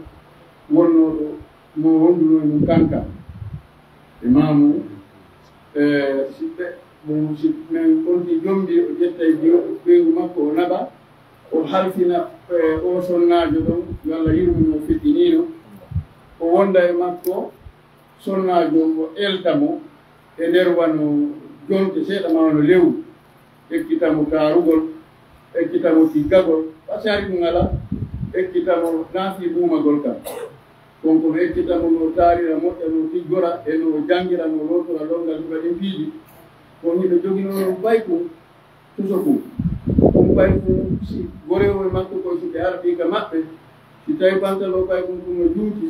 wonnoɗo mo wonduno ɗum kanka e mamu siɓɓe mo si men ɓolti jomdi o ƴettay ɓeygu makko o naɓa o halfina o sonnajo ɗon yo Allah yurmino feƴƴinino o wonda e makko sonnajo o eltamo e nder wano jonte seeɗa ma wano lewru ekkitamo karugol ekkitamo tiggagol pasari ɗum ala ekkitamo naafi ɓuumagol kam konko no ekkitamo no taarira moƴƴa no tiggora e no jangira no lotora longal ɗuga ɗin piiji on hiɗo joginono bayku tusoku ɗum bayku si gorewo e makko koye so ɓe arɗika maɓɓe si tawi pantalo bayku ɗum no juuti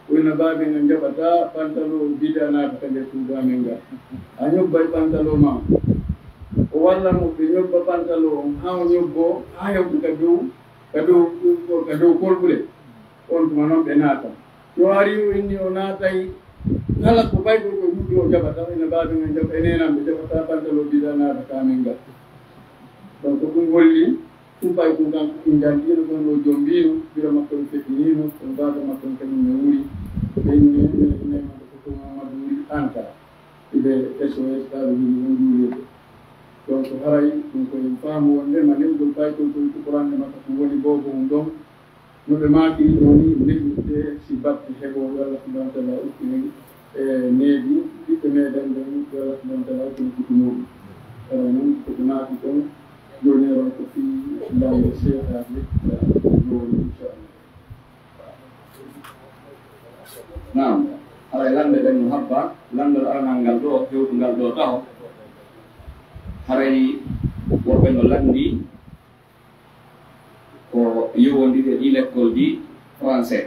wayno baaɓe no jaɓata pantalo bida naata ka nder tuuba men ngal a ñobbay pantalo ma o walla mo ɓe ñobba pantalo on ha o ñobbo ha heɓu ka dow kolɓule on tuma noon ɓe naata yo ari o inni o naatay kala ko bayɗo ko juuɗi o jaɓata ene baaɓe men jaɓa enenan ɓe jaɓata pantalo bida naata ka men ngal donc ɗum holli ɗum ɓay ko kan ɗum jangino ɗon ɗo joom mbino ɓira makko no feƴƴinino kono baaɓe makko no kañum no wuri ɓennemata ko mamadou wuri anta ɓe SOS kaɓe woni on juulirɓe donc haray ɗum koye faamu wonde ma newgol baykol koye tukorande makko ko woni bobo mum ɗon no ɓe maaki ɗoni neɗɗude si batte heɓo Allah subhanahu wa taala ukkini e needi ɓiɓɓe meɗen ɗen Allah subhanahu wa taala ukkini kutumoɗum haray noon koko naati ɗon joni ron ko fi laye seeɗaɓe joni inchallah nam haray lande ɗen no habba landol aranal ngal ɗo hewtu ngal ɗo taw haray woɓɓe no landi ko yowondiri ɗi l'école ji français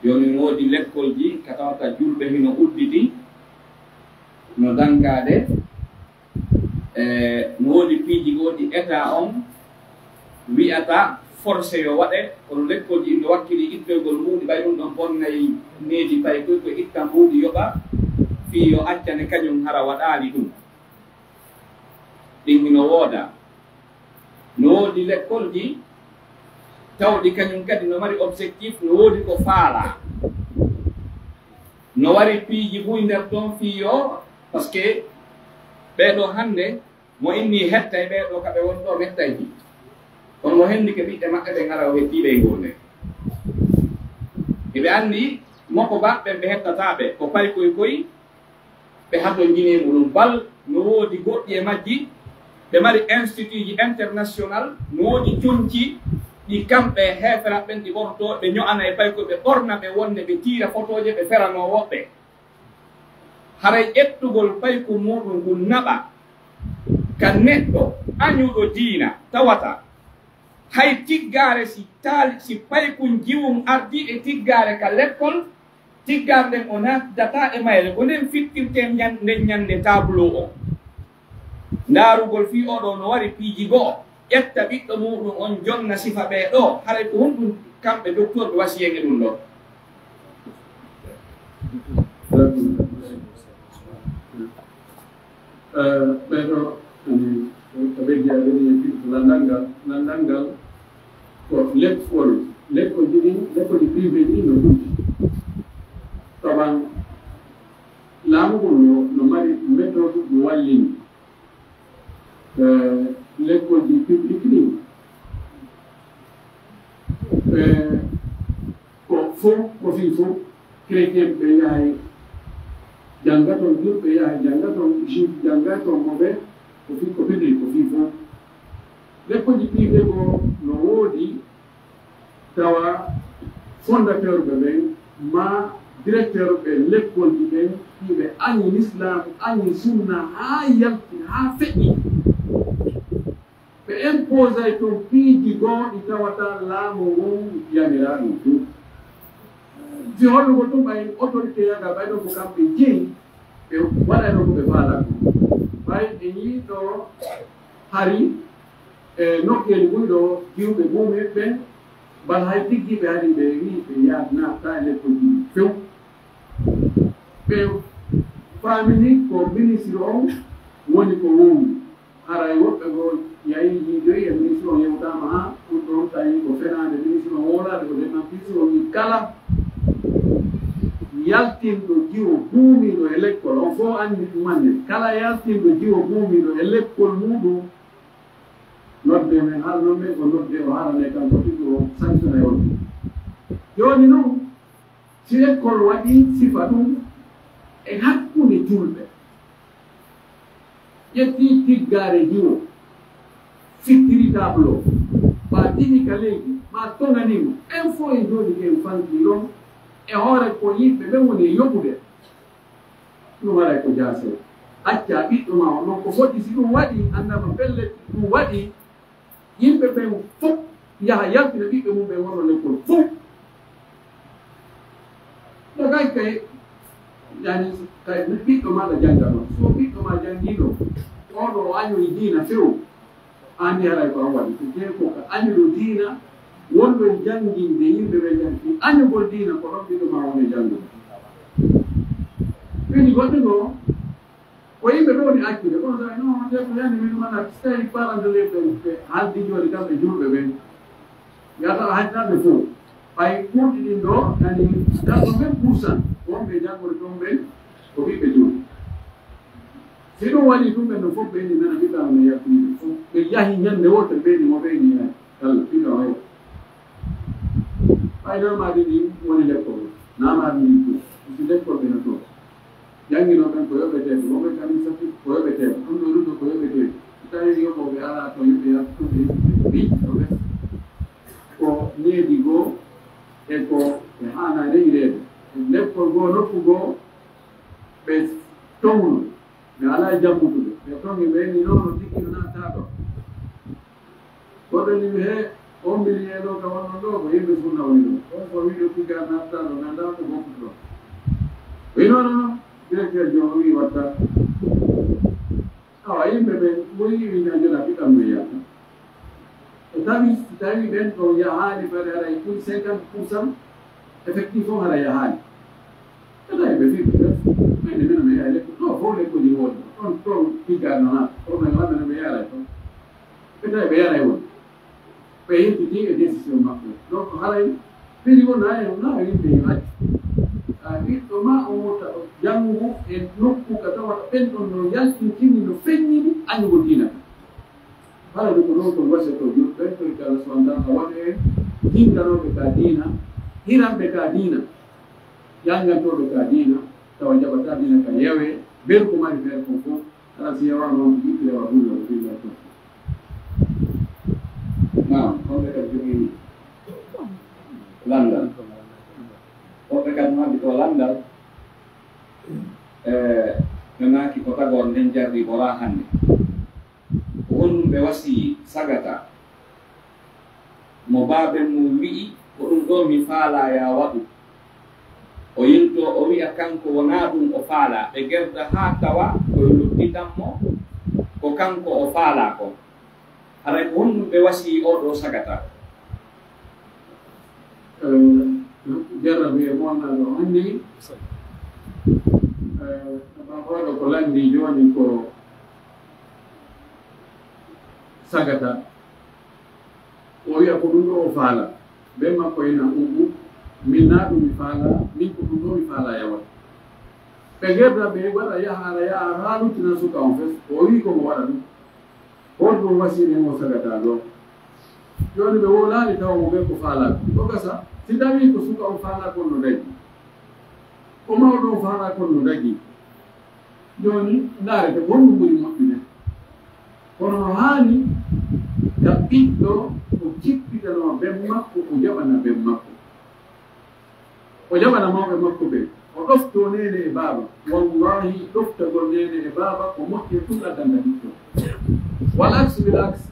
joni woodi l'école ji ka tawata julɓe hino udditi no dankade no woodi piiji goɗi état on wiyata forcé yo waɗe kono l'école ji ino wakkili ittoygol mbuuɗi ɓay ɗum ɗon bonnayi needi tawi koy ko itta mbuuɗi yoɓa fi yo accane kañum hara waɗaali ɗum ɗin hino wooda no woodi l'école ji tawɗi kañum kadi no mari objectif no woodi ko faala no wari piiji buy nder ɗon fi yo par ce que ɓeeɗo hannde mo inni hetta e ɓeeɗo kaɓe woni ɗo mettayji kono mo henndi ke ɓiɓɓe maɓɓe ɓe ngara o hettiiɓe e ngoonde eɓe anndi moko baɓɓe ɓe hettataɓe ko pay koye koye ɓe hato jinimu ɗum bal no woodi goɗɗi e majji ɓe mari institut ji international no woodi conci ɗi kamɓe heefera ɓen ɗi ɓorto ɓe ño'ana e pay koye ɓe ɓorna ɓe wonde ɓe tiira photoje ɓe ferano woɓɓe haray ƴettugol payku muɗum ngun naɓa ka neɗɗo añuɗo diina tawata hay tiggare si paykun jiwum ardi e tiggare ka l'école tiggare nden o naatdata e mayre ko nden fittirte nden ñande tableau o ndaarugol fi oɗo no wari piiji go'o ƴetta ɓiɗɗo muɗum on jonna sifa ɓe ɗo haray ko honɗum kamɓe docteur ɓe wasiyege ɗum ɗo ɓeɗo ko ɓeddi a woni fiɗto landal ngal ko l'école ji ɗin l'école ji privé ɗi no ɗuɗi tawan laamu ngol no mari méthode no wallini l'école ji public ɗin ko fof ko fi fof chrétien ɓe yahay janngaton julɓe yahay janngaton juif janngaton moɓe ko fi ko public ko fi fof l'école ji privé ko no woodi tawa fondateur ɓe ɓen ma directeur ɓe l'école ji ɓen hiɓe añi l'islam añi sunna ha yalti ha feƴƴi ɓe imposay toon piiji goo ɗi tawata laamu ngon yamira ɗum fu fi hollugo ɗum ɓay autorité yaga ɓayɗo ko kamɓe jeyi ɓe waɗayno ko ɓe faala ɗum ɓay ɓe yiiɗo hari e nokkeli ɓuyɗo jiwɓe mumen ɓen bal hay tiggiɓe hari ɓe wi ɓe yahnata e l'école ji few ɓe famini ko ministre on woni ko wowi haray woɓɓe go yahi yiidoy e ministre o yewtama ha ɗum ɗon tawi ko fenade ministre o wolade ko démentisre o wi kala yaltinɗo jiwo buumiɗo e lekkol on fof anndi ɗumanne kala yaltinɗo jiwo buumiɗo e lekkol muɗum nodde men har non ɓe ko nodde o harane kanko tigi o sanctiona on jooni noon si école waɗi sifa ɗum e hakkunde julɓe ƴetti tiggare jiwo fittiri table o ma ɗini ka leydi ma toganimo en fof e jooɗi en fanti ɗon e hoore ko yimɓe ɓe woni e yoɓude ɗum waɗa ko jasee acca ɓiɗɗo ma o noon ko foɗɗi si ɗum waɗi andama pelle ɗum waɗi yimɓe ɓen fof yaha yaltina ɓiɓɓe mum ɓe wonno lekkol fof ɗo kay kay yani kay ɓiɗɗo maɗa jannga noon so ɓiɗɗo ma janngiɗo oɗo o añoyi diina few andi haray ko an waɗi ko jeeko ka añuɗo diina wonɓe jannginde yimɓe ɓe jangi añugol diina ko ɗon ɓiɗɗo ma woni janngude ɓini goɗɗo ngo ko yimɓe ɓe woni accude kono sa non te ko yande min mana so tawi parande leɓɓe ɓe haldi joni kamɓe julɓe ɓen yatawa hattaɓe fof ɓay kuuɗi ɗin ɗo yani 80% wonɓe janngude ɗon ɓen ko ɓiɓɓe julɓe si ɗum waɗi ɗum ɓen no fof ɓeyni nana ɓiɗɗama no yakkuyiɓe fof ɓe yahi ñande wotere ɓeyni mo ɓeyni kala ɓiɗɗo hay ɓay normaɗi ɗi woni lekkol namaɗi ɗi fof si lekkol ɓe no toon janngino ɓen ko yoɓeteɓe woɓe kadi sati ko yoɓeteɓe ɗum ɗo ɗum ɗo ko yoɓeteɓe so tawi yoɓoɓe ala to yimɓe yattude ɓi ɗo ɓe ko needi goo e ko ɓe hana rewireede lekkol goo nokku goo ɓe tongno ɓe ala jammutude ɓe tongi ɓeni noon no tigi no natta ɗo goɗɗo nimi he 1 million ɗo ka wonno ɗo ko yimɓe funna woni ɗo on ko wiɗo tiga natta ɗo ganda ko goppude ɗo wi noon directeur jo wi watta awa yimɓe ɓe ɓoyi wiñajoɗa ɓiɗɗam no yiyata e tawi ɓen ɗo yahaali bare haray pour 50% effectif on hara yahaali eɗa ɓe fiɓe ɓeyde mino mi yaha lekko ɗo fof lekkoji woodi ɗon ɗon tiggarnona ɗon men wammeno ɓe yaray toon ɓe tawi ɓe yaray woni ɓe yimtiti e décision maɓɓe donc haray firi wona na yimɓe yo acci ɓiɗɗo ma o wota janngu e nokku ka tawata ɓen ɗon no yaltintini no feññini anndugo diina ka hala ɗum ko ɗon kon wase to jur ɓen koye kala sondaka waɗe en hinganoɓe ka diina hiranɓe ka diina jangantoɓe ka diina tawa jaɓata diina ka yewe ɓen ko mari feere kon fof ala si yawa noon yiɗi rewa hulla ko dilla to nam onɓe kadi jogii landal woɓɓe kadi maɓɓe to landal ɓe naaki ko tagor nden jarri bora hannde ko honɗum ɓe wasi sagata mo baaben mum wi'i ko ɗum ɗo mi faala ya waɗu o yinto o wi'a kanko wona ɗum o faala ɓe gerda haa tawa koye luttitanmo ko kanko o faala kon haray ko honɗum ɓe wasi oɗo sagata jarrabe e monnaɗo anndi hoɗo ko lanndi jooni ko sagata o wiya ko ɗum ɗo o faala ɓe makko ena umɓu min na ɗum mi faala min ko ɗum ɗo mi faala yawat ɓe gerda ɓe waɗa yaha yaha haa luttina suka on fes o wi komo waɗa ɗum hon ɗum wasini mo sagata ɗo jooni ɓe wolaani tawa mo ɓe ko faala ɗo gasa si tawi ko suka on faala kon no dagi ko mawɗo on faala kon no dagi jooni ndaarete honɗum ɓuri moƴƴude kono no haani ka ɓiɗɗo o jippitano ben makko o jaɓana ben makko o jaɓana mawɓe makko ɓe o ɗofto nene e baaba wallahi ɗoftagol nene e baaba ko moƴƴe tun addanta ɓiɗɗo wal axe bil axe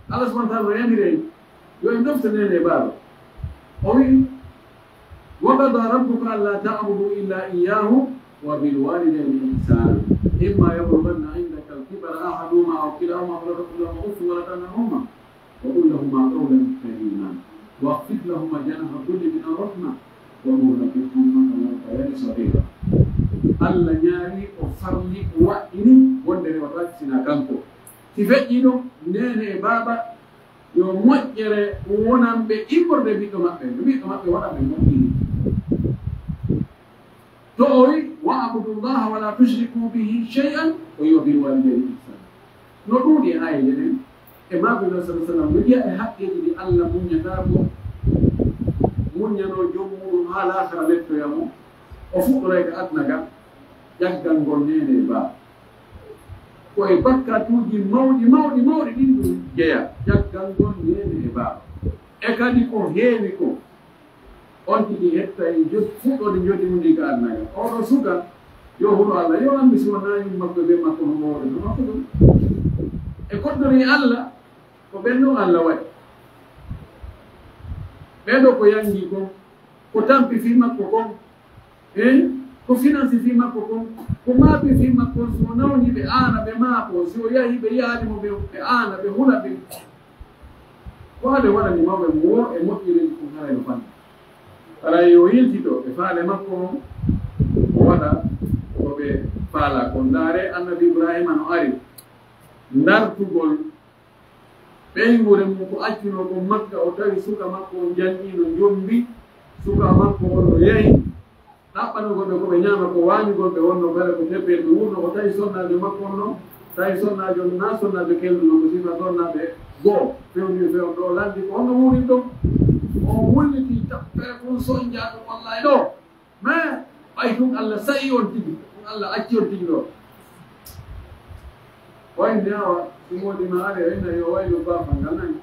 allah subahana taala no yanire yo en ɗofta nene e baaba o wi wa qada rabbuka an la ta'budu illa iyyahu wa bil walidayni ihsana imma yablughanna indaka al-kibara ahaduhuma aw kilahuma fala taqul lahuma uff wa la tanharhuma wa qul lahuma qawlan karima واخفض لهما جناح الذل من الرحمه وهو ربكما كما كان صغيرا الله ñaari o farli o waɗɗini wondere wataki sina kanko si feƴƴi ɗum nene e baaba yo moƴƴere wonanɓe immorde ɓiɗɗo maɓɓe no ɓiɗɗo maɓɓe waɗa ɓe moƴƴini توي واعبدوا الله ولا تشركوا به شيئا وبالوالدين إحسانا نودي آية جنين إما بالله صلى الله عليه وسلم وجاء حق يجي الله من ينابو من ينو جمهور على آخر لتو يمو وفوق رأيك أتنقى يقدم قرنين با koye bakkatuji mawɗi ɗin ɗum jeeya jaggal ngon heewi e baaba e kadi ko heewi ko on tigi hetta e fuɗɗode jodimundi ka adnaga oɗo suka yo huɗo allah yo anndi si wonani makko be makko no mawɗe no makko ɗum e koddori allah ko ɓenɗo allah waɗi ɓeɗo ko yangi ko tampi fi makko kon ko finance fi makko kon ko maaɓe fi makko so nawni ɓe aana ɓe maako si o yahi ɓe yaadimo ɓe aana ɓe hula ɓe ko hade waɗani mawɓe mo wo e moƴƴireji ko harayno fanna aray yo yiltito ɓe faale makko o waɗa ko ɓe faala ko ndaare annabi ibrahima no ari ndartugol ɓeygure mum ko accino ko makka o tawi suka makko o janƴino jombi suka makko on no yehi ɗaɓɓanogoɓe koɓe ñaama ko wañugolɓe wonno bele ko teppel ɓe wurno ko tawi sonnajo makko on noon tawi sonnajo na sonnajo kelduno ko sifa sonnaɓe goo fewni fewn ɗo landi ko honno wurin ɗon on wulliti tappere kon soñjaɗo wallahi ɗo mais ɓay tun allah sayi on tigi ɗum allah acci on tigi ɗo wayni awa so moɗima are ene yo wayno bafa ngal nani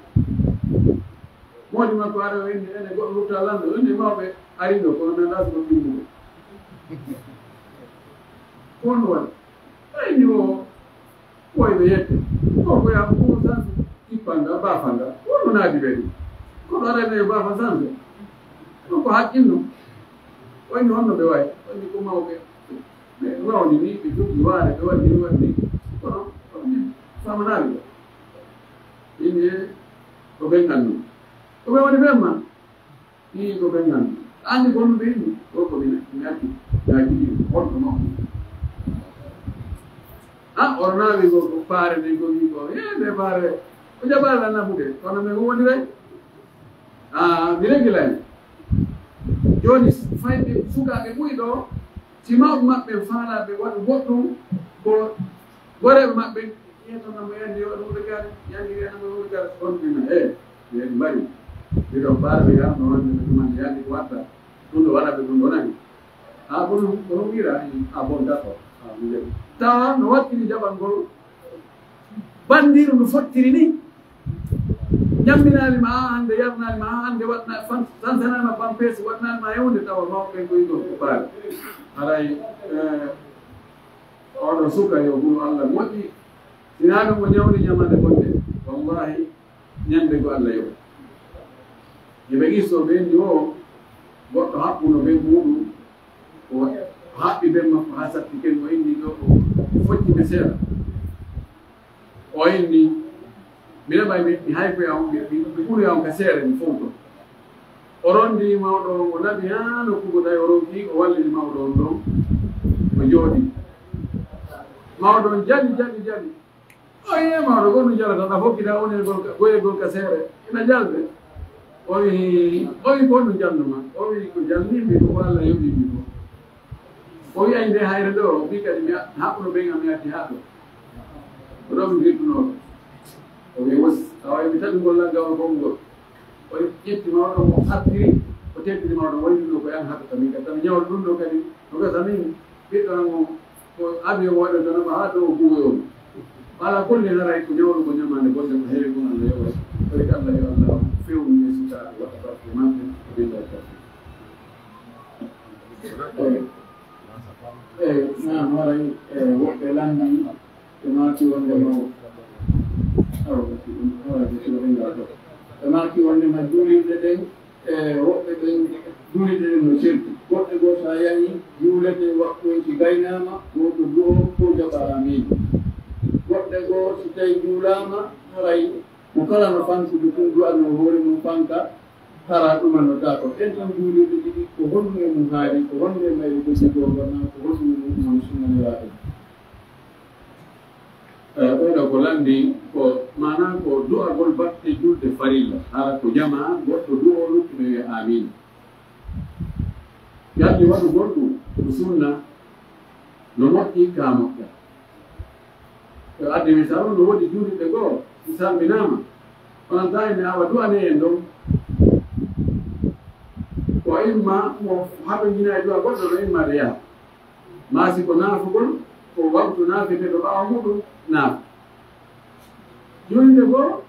moɗi makko are o inni ene goɗɗo lutta lando ene mawɓe ariɗo kono nanda soko timmude kono waɗi ɓayni o ɓoyɓe yette o koya ko sanse kippanga bafanga wonno naadi ɓeɗi kono arene yo bafa sanse ɗum ko haqqinno wayni honno ɓe wayi wayni ko mawɓe ɓe rawni ni ɓe jogi waare ɓe waɗi ni waɗi ni kono famanaɓe ɗo yimɓe ko ɓen andu ko ɓe waɗi ɓen ma i ko ɓen andu andi gonnuɓe yimɓe o ko mi acci yajiɗi holto makko oɗo naawi ko faare nde ko wi ko nde faare ko jaɓaɗa nafude kono min ko woni ɓe mi regilani joni fayɓe sukaɓe ɓuyi ɗo si mawɓe maɓɓe faalaɓe waɗa goɗɗum ko goreɓe maɓɓe yetonamo yandi waɗa wuɗe gare yandi wiyanamo wuɗe gare on mina ɓen mbari mbiɗo faalaɓe yam no wonde ɓe ɗuman yandi ko watta ɗum ɗo waɗaɓe ɗum ɗo nani kono wira bon d'accord tawa no wattini jaɓal ngol bandiru no fottiri ni ñamminanima hande yarnanima hande waɗna sansanama pampesi waɗnanima hewde tawa mawɓe koye ɗo ko baali haray oɗo suka yo guru allah moƴƴi sina ɗum o ñawni ñamande gonɗe wallahi ñande go allah yo yeɓe qisso ɓendi o goɗɗo haɓɓuno ɓen muɗum o haɓɓi ɓen makko ha satti ken o inni ɗo o focciɓe seeɗa o inni mi reɓay mi haykoyam mi ɓuroyam ka seere mi fowto o rondi mawɗo on o naɓi ha nokkugo tawi o ronki o wallini mawɗo on ɗon o jooɗi mawɗo on jali oye mawɗo gonno jalata ɗa fokkita woni goyegol ka seere ina jalde o wi gonno jalluma o wi ko jallimi ko allah yoɓimi ko o wi ay nde hayre ɗo o wi kadi mi haɓɓuno ɓen am mi addi ha ɗo ko ɗo mi wirtunoɗo o wi wos awa mi taɓi ngol laggawno gongol o ƴetti mawɗo mo hattiri o teddini mawɗo wayluno ko yan haɗata min kadi tami ñawde ɗum ɗo kadi no gasa min ɓiɗɗo an o ko avion waɗotanama ha ɗo o guwoyon ala kulli haray ko ñawɗo ko ñamande golle ko heewi ɗum allah yowa oyi ko allah yo allah fewni e sukaɓe waɗa barke maɓɓe ko binda nam haray woɓɓe landi ɓe maki wonde mo ɓe maki wonde ma juulirɗe ɗen woɓɓe ɓen juulirɗe ɗen no certi goɗɗe goo sa yahi juulete waɓɓoyki gaynama goto goo fo jaɓa miijo goɗɗe goo so tawi juulama haray mo kala no fankude tun du'atno hoore mum fanka hara ɗumannota ko ɗen tan juulirɗe ɗiɗi ko honnu e mum haari ko honnu e mayri gosigogona ko honnu e mum sunnaniraɗe ɓeɗo ko landi ko mana ko du'agol batte julde farilla hara ko jama goɗɗo du'o luttuɓe wiya amin yalli waɗu goɗɗum sunna no moƴƴi ka moƴƴa to adde misal no woodi juuliɓe goo si salminama onon tawine awa du'ane en ɗon ko imma mo haɓe jina e du'a goɗɗo no immade yaha maasi ko naafugol ko wabtu naafete ɗo ɓawa muɗum naaf julde goo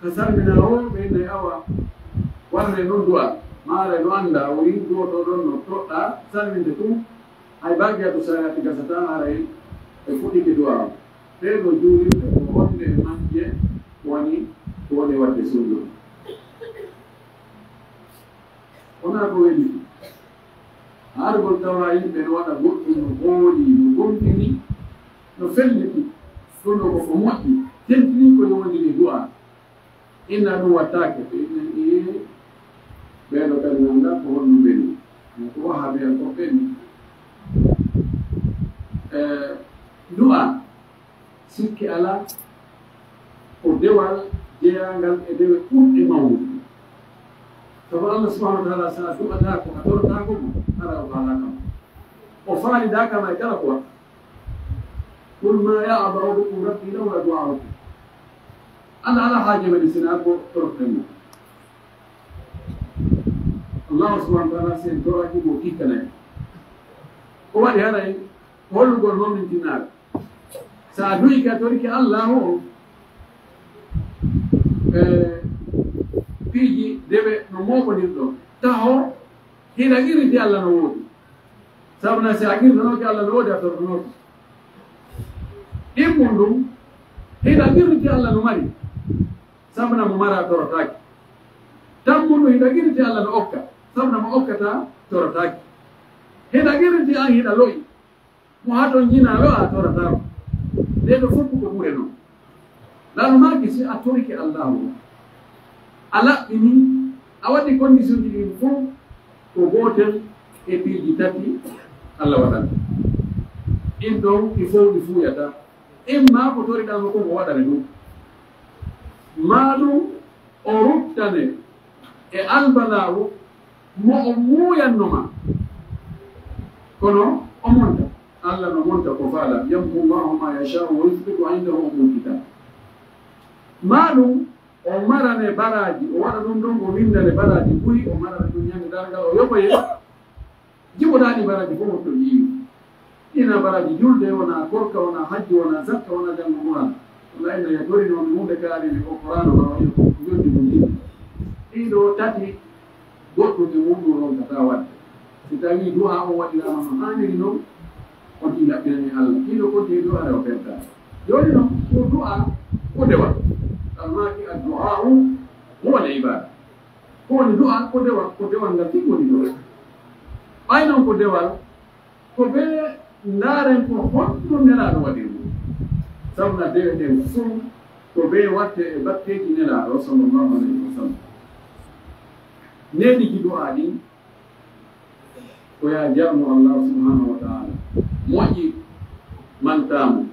ko salmina o ɓeynayi awa wanne noon du'a maare no annda o yi duwoto ɗon no toɗɗa salminde tum hay baggiya to sarati gasata haray e fuɗɗike du'a o ɓeɗo juulirɓe ko wonde e majje woni ko woni wadde sunno wona ko weɗi hargol tawa yimɓe no waɗa goɗɗum no hooli no gomɗini no felliti ɗum ɗo koko moƴƴi tentini koye wondini du'a inna ɗum wattake ɓe innan ɓeɗo kadi nanda ko honno ɓeni ko wahaɓe en ko ɓeni du'a sikki ala ko dewal jeyangal e dewe ɓurɗe mawnude sabu Allah subhanahu wa ta'ala sa du'ata ko a torotako mo ara o haala kam o faalidakama e kala ko watta qul ma ya'ba'u bikum rabbi lawla du'a'ukum Allah ala haaje waɗi sina ko toroten mo Allah subhanahu wa ta'ala sen toraki mo kikkanayi ko waɗi haray hollugol momintinaaɓe sa du'i ka toriki Allah o piiji dewe no moɓonirɗo taho hina irriti Allah no woodi sabuna si a girtanoke Allah no woodi a tortonoke ɗimmum ɗum hina irriti Allah no mari sabuna mo mara torotaki tammum ɗum hina irriti Allah no okka sabuna mo okkata torotaki hina irriti an hiɗa loyi mo haton jina lo a torotako ɗeɗo fof ko ɓure noon lano maki si a toriki Allah o a laɓɓini a waɗi condition ji ɗin fof ko gotel e piiji tati Allah waɗata ɗin ɗon ɗi fof ɗi fuuyata imma ko toriɗama ko mo waɗane ɗum ma ɗum o ruttane e albalawo mo o muuyannoma kono o monta Allah no monta ko faala yamhu llahu ma yashau wa yuthbitu indahu umul kitab ma ɗum o marane baraji o waɗa ɗum ɗon o windane baraji ɓuuri o marane ɗum ñande dargal o yoɓoye jiɓoɗaɗi baraji fof o to yiwi ina baraji julde wona korka wona hajji wona zakka wona janngo Qur'an wona ina yatori noon hunde kaarini o Qur'an ma wayi ko joldi mum jiɗi ɗiɗo tati goɗɗum e mum ɗum ronkata wadde si tawi du'a o waɗirama no hanniri noon on ɗi laɓɓinani Allah ɗiɗo konti du'a ɗe o penta joni noon ko du'a ko dewal almaki addu'a'u huwa al-ibada ko woni du'a ko dewal ngal tigi woni du'a ɓay noon ko dewal ko ɓe ndaaren ko honɗo nelaɗo waɗir ɗum sabuna dewe ɗen fof ko ɓe watte e batteji nelaɗo sallallahu alayhi wa sallam neɗiki du'a ɗin ko ya jarmo Allah subhanahu wa ta'ala moƴƴi mantamo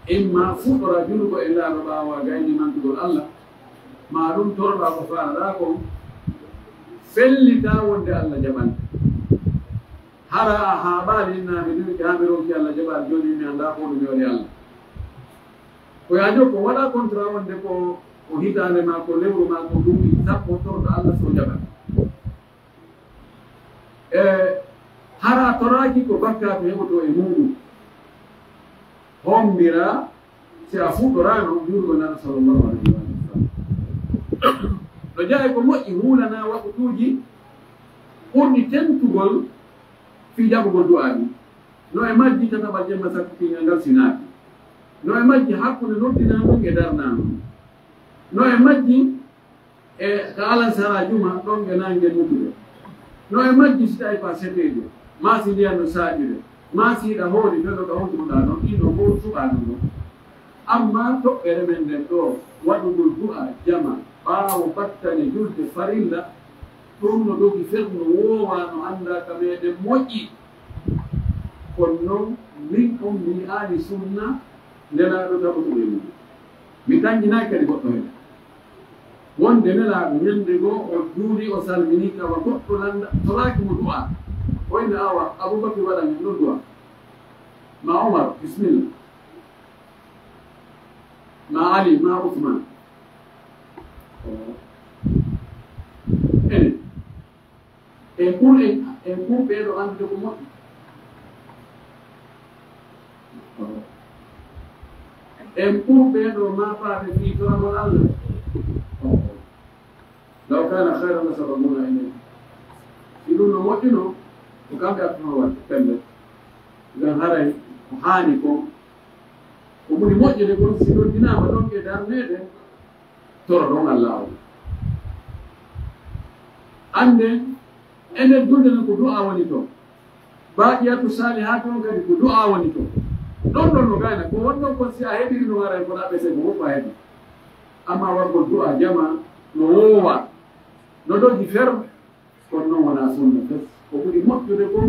imma fuɗɗora junugo e laaɗo ɓaawa gayni mantugol Allah ma ɗum torɗa ko faalaɗa kon fellita wonde Allah jaɓante hara a haaɓaali innaami ɗuki haa mi ronki Allah jaɓaali jooni mi annda ko ɗum yoɗi Allah ko yaajo ko waɗa contrat wonde ko hitaande ma ko lewru ma ko ɗumi sappo torɗo Allah so jaɓat hara toraaki ko bakkaako heɓoto e muɗum hombira si a fuɗɗorano jurgo nana sallallahu alayhi wa sallam no jaye ko moƴƴi huulana waɓutuuji ɓurɗi tentugol fi jaɓugol du'aɗi no e majji tataɓal jemma sakkitingal ngal sinaaki no e majji hakkude noddinaɗum e darnaɗum no e majji e ko alansara juma ɗon e nangue mutude no e majji si tawi pa setejo ma si ndiyan no saaƴude ma siiɗa hooli feɗo ɗo hontuɗa noon ɗiɗo fof suɓaɗum ɗon amma toɓɓere men nden ɗo waɗugol du'a jama ɓaawo battane julde farilla ɗum no dogi ferno woowa no annda ka meɗen moƴƴi kono noon min on mi aali sunna nelaɗo taɓotuɓe mum mi dañƴinaki kadi goɗɗo hen wonde nelaɗo ñande goo o juuli o salmini kawa goɗɗo landa tolaki mo du'a وين أبو بكر ولا من ندوة مع عمر بسم الله مع علي مع عثمان يقول بيدو أن تكون يقول بيدو ما فعل في كرم الله لو كان خيرا لسبقونا إليه يقولون موجنه وكان بيأكلوا وقت لأن هذا محانكم ومن موجه يقول سيدون دينا مدون كدار ميده تردون الله عندن أن الدنيا كدعاء ونيتو باقيات الصالحات كدعاء ونيتو دون غانا كو وندو كو سي اهدي نو غارا كو نابي سي بو فاهدي اما ورغو دعاء جما نووا نودو دي فيرم كون نو ونا سون بس ko buri moƴƴude ko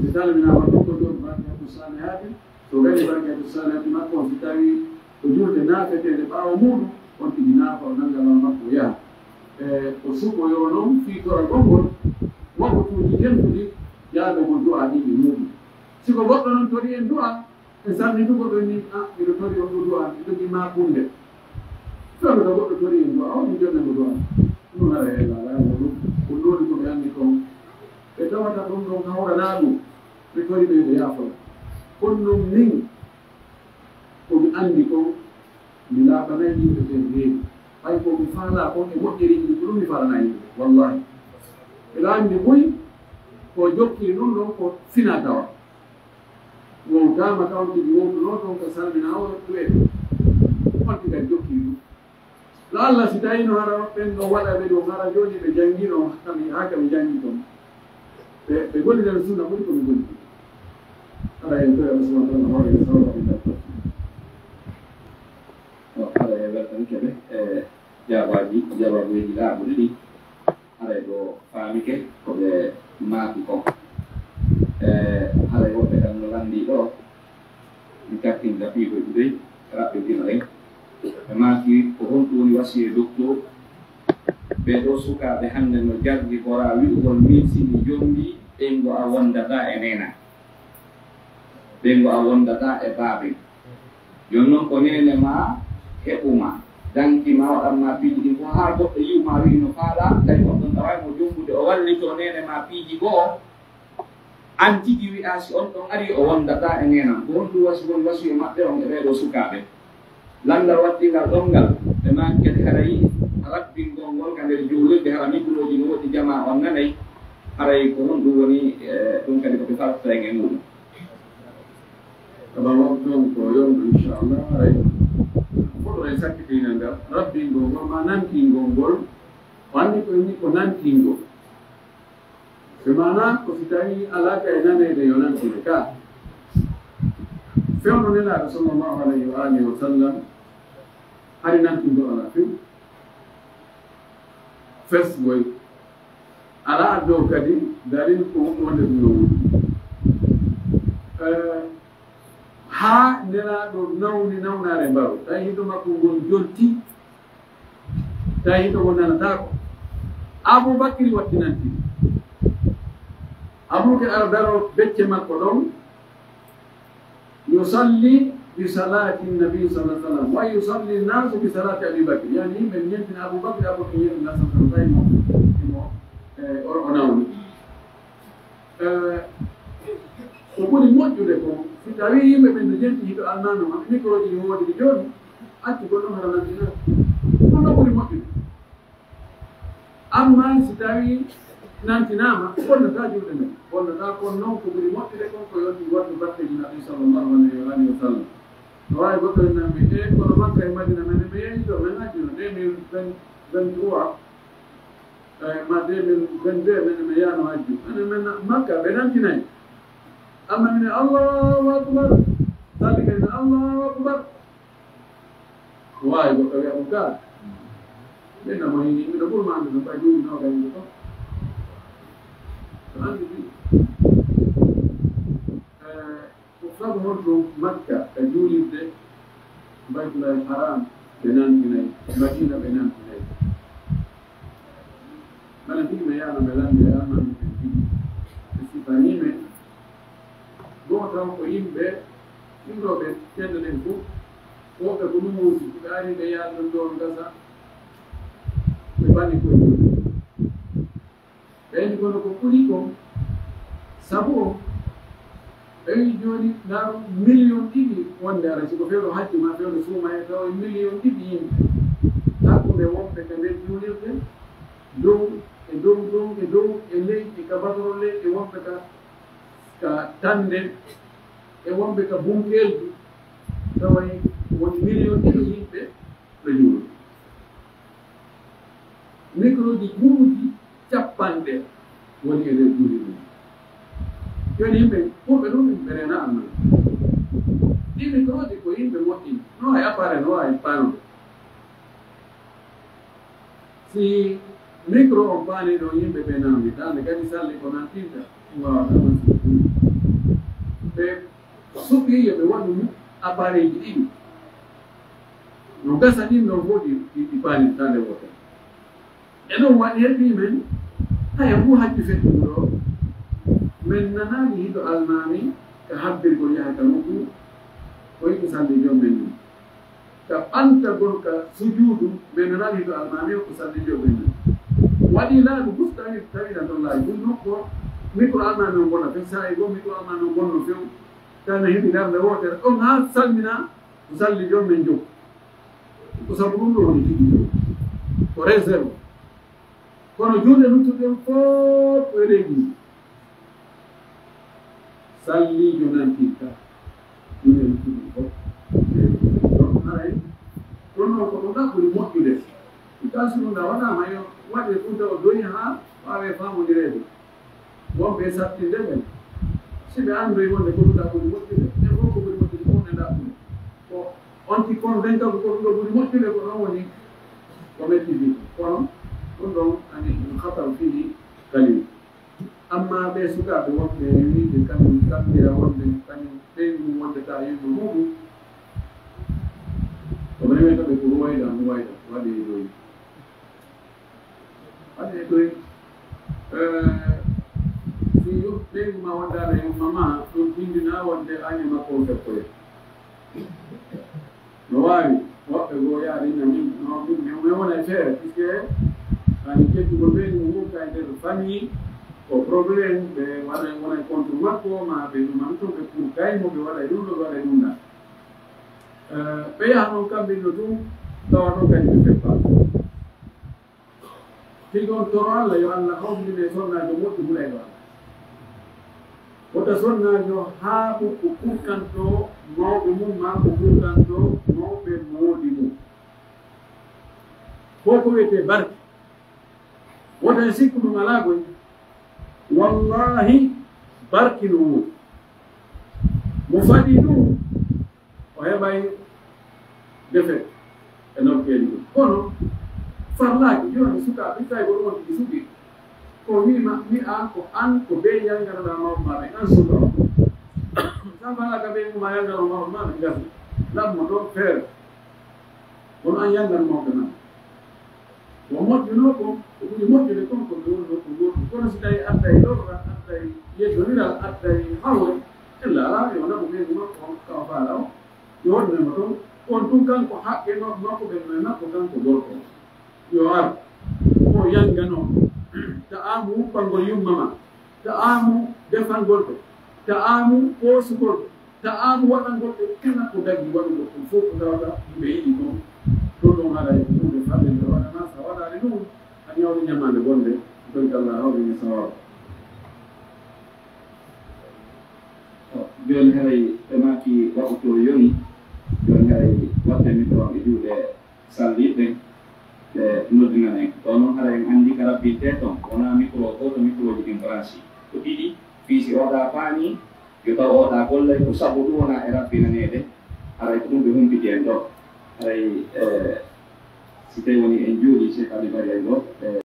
si salminama ɗo ko ɗon bakiyatu salihati so gari bakiyatu salihati makko on si tawi ko julde naafetede ɓaawo muɗum on tigi naafa o nangalama makko yaha o suɓoyo noon fiitora gongol wakkutuji tentuɗi yaadogol du'a ɗiɗi muɗum siko goɗɗo noon tori en du'a en salmitugo ɗon ni miɗo tori on ɗo du'a mi jogi makunde soɓe to goɗɗo tori en du'a o mi jonnemo du'a ɗum ara e lalago ɗum ko ɗoni ko ɓe anndi kon ɓe tawata ɗum ɗon hawranaa ɗum ɓe tori ɓe ɓe yaafola kono noon min komi anndi kon mi laaɓanayi yimɓe ɓe reewi hay ko mi faalaa kon e moƴƴeri yimɓe ko ɗum mi faalana yimɓe wallahi ɓe laamdi muy ko jokkiri ɗum ɗon ko fina tawa wowtama taw tigi wowtuno toon ko salmina o ɗuwe on tiga jokkiri ɗum lo allah si tawino hara ɓen ɗo waɗa ɓe ɗo hara jooni ɓe janngino haka ɓe janngi toon ɓe golliɗen sunna ɓuri komi golli ala en toye allah subahana taala hoore sawlaɓe ala e weltan keɓe e jawabuji laaɓuɗi ɗi ala ɗo faamike koɓe maafi kon haala woɓɓe tan no lanndi ɗo mi kattinta piiɗo ɗuɗoy raɓɓe dina en ɓe maafi ko honɗum woni wasiye docteur ɓe ɗo sukaaɓe hannde no jardi bora wi'ugol min sini jombi ɓen go a wondata e nena ɓen go a wondata e baaɓe jon noon ko nene ma heɓuma dankima waɗanma piiji ɗin ko haa goɗɗo yiwma wi no faaɗa kadi on ɗon tawaymo jombude o wallito nene ma piiji goo an tigi wi'a si on ɗon ari o wondata e nenam ko honɗum wasi won wasi e maɓɓe on e ɓeeɗo sukaaɓe landal wattingal ɗonngal ɓe maki kadi haray rabbingol ngol ka nder juulirde hara microji no woɗɗi jama on nanayi haray ko honɗum woni ɗum kadi koɓe fartaren e muɗum kaba wonɗon ko yondu inchallah haray foɗo en sakkitinal ngal rabbingol ngol ma nantingol ngol o anndi ko ni ko nantingol ɓe mana ko si tawi alaka e nanede yo nantide ka fewno nelaɗo sallllahu alayhi wa alihi wa sallam hari nantingol ala few fesgoy ala dow kadi dalil ko wonde ɗum no woni haa nelaɗo nawni nawnare mbaro tawi hiɗo makko ngol jolti tawi hiɗo ngo nanatako aboubacry wattinantini aboubacry ara daro becce makko ɗon yusalli bi salati nabi sallah sallam wa yusalli nnasu bi salati abi bacry yani yimɓe ñentina aboubacry aboubacry ñentina sa sallam tawi mo o nawni ko ɓuri moƴƴude ko si tawi yimɓe ɓe no jenti hiɗo alnano ma microji ɗi woodi ɗi jooni acci goɗɗum hara nantina ɗum ɗo ɓuri moƴƴude amma si tawi nantinama bonnata julde men bonnata kon noon ko ɓuri moƴƴude kon ko yonti waddu batteji nabi sallllahu alayhi wa alihi wa sallam no wawi goɗɗo en nambi e kono makka e madina men ɓe yehi ɗo men ajjuno 2023 ma 2022 mene mi yano hajju ene men makka ɓe nantinayi amma mine allahu akbar salli kene allahu akbar ko wawi goɗɗo wiya ɗum ka ɓenna mo hini miɗo ɓurma ande no ɓa juuɗi no gayde to to andi ɗi ko sabu honɗum makka e juulirde baytullahi haram ɓe nantinayi madina ɓe nantinayi mala tigi ɓe yano ɓe lande amami ɓe tigi ɓe sifanime goto ko yimɓe yimɗoɓe tendanen fof woɓɓe ko ɗumuji ɓe ari ɓe yalɗon ɗon gasa ɓe bani koye joni ɓeyni kono ko ɓuri kon sabu o ɓeyi joni ndaro million ɗiɗi wonde ara siko fewɗo hajji ma fewɗo suuma e taw million ɗiɗi yimɓe hakkude wonɓe ka nder juulirɗe dow e leydi ka batorole e wonɓe ka tande e wonɓe ka bunkelji taway woni million ɗiɗi yimɓe ɗo juulo microji ɓuuɗi capanɗe woni e nder juulirɗe joni yimɓe ɓurɓe ɗum ɓe rena annan ɗi microji ko yimɓe moƴƴi no hay appareil no wawi panude si micro on paani ɗo yimɓe ɓe namdi tande kadi salli ko nan ɗinta wawaɗaman ɓe suɓɓi yo ɓe waɗu appareil ji ɗiɗi no gasa ɗin ɗon fof ɗi paani tande wote e ɗum waɗi heddi men haya fu hajji feɗɗum ɗo min nanani hiɗo almami ka habbirgol yaha ka nokku ko yiɗi salli jom men ni ka ɓantagol ka sujuudu min nanani hiɗo almami ko salli jom men ni waɗi laaɓi gustani tawina toon laaɓi ɗum nokko micro almami on bona few sa e goo micro almami on bonno few tawna heɓi darde wotere ɗon ha salmina ko salli jom men jom ko sabu ɗum ɗo woni tigi ɗo ko réserve kono juuɗe luttuɗen fof e reeguji sallijo nantirta juuɗe luttuɗen fof ɗon haray ɗon noon ko ɗum ɗaɓɓuri moƴƴude tasirunda waɗama yo waɗe ɗumta o doyi ha wawe famodirede wonɓe sattinde ɓen si ɓe andoyi wonde ko ɗum ɗaɓɓuri moƴƴude ɓe fof ko ɓuri moƴƴude fof ne ɗaɓɓude ko onti convainca ko ɗum ɗo ɓuri moƴƴude ko ɗon woni ko metti kono ɗum ɗon ani hatal fihi kalim amma ɓe sukaɓe wonɓe wiide kañum kamɓira wonde kañum ɓeyɗum wonde ta yimɓe muɗum ko remetoɓe ko ruwayda waɗi doyi waɗi doyi si ɓeyɗu ma wondare mama ɗum tindina wonde añe makko feppoye no wawi woɓɓe goo yaarina min wona e feere puisque ani kettugol ɓeyɗu mum ka e nder famille ko probléme ɓe waɗa wona e contre makko ma ɓe ɗuman to ɓe pour kaymo ɓe waɗa ɗum ɗo ɓe waɗa ɗum ɗa ɓe yaha noon kamɓinno tum tawa ɗon kadi ɓe peppa tigon toro Allah yo Allah hawdine sonnajo moƴƴu ɓuura e ɗo Allah wota sonnajo haa ko kurkanto mawɓe mum ma ko kurkanto mawɓe moodi mum fof ko wiyete barke wota e sikku ɗum alaa goy wallahi barkino mum mo faɗi ɗum o heɓay defet e nokkeeli ɗum kono farlaaki joni sukaaɓe tawi ko ɗum on tigi suɓi ko wima mi an ko an ko ɓe yalnganoɗa mawɓe maɓe an suka o sa falaka ɓe muma yalngano mawɓe maɓe gasi labmo ɗon feere kono an yalngano mawɓe maɓe ko moƴƴuno ko ɓuri moƴƴude kon ko ɗoɗo ko goɗɗum kono si tawi adday lorra adday yeddoniral adday hawre illa ala yo naɓo ɓeygu makko kawa faala o yo waɗnemo toon on ɗum kanko haqqe makko ɓen no makko kanko gorko yo ar ko yalngano ta'amu wuppangol yummama ta'amu defangol ɓe ta'amu ɓoosugol ɓe ta'amu waɗangol ɓe kala ko dagi waɗugol ɗum fof ko tawata yimɓe yiɗi ɗum ɗum ɗon haɗa e ɗumde fallende waɗana sa waɗani ɗum a ñawde ñamande gonde donc Allah hawrini sawaba joni haray ɓe maki waɓuto yoni joni haray waɗde min ɗon e juuɗe salliɓe ɓe noddinan en ɗo noon haray en anndi ka rabbinte toon wona micro goto microji ɗin branche ko ɗiɗi fiisi oɗa paani yo taw oɗa gollay ko sabu ɗum wona e rabbinanede haray ko ɗum ɓe humpiti en ɗo haray si tawi woni en juuɗi cheikh ali bari en ɗo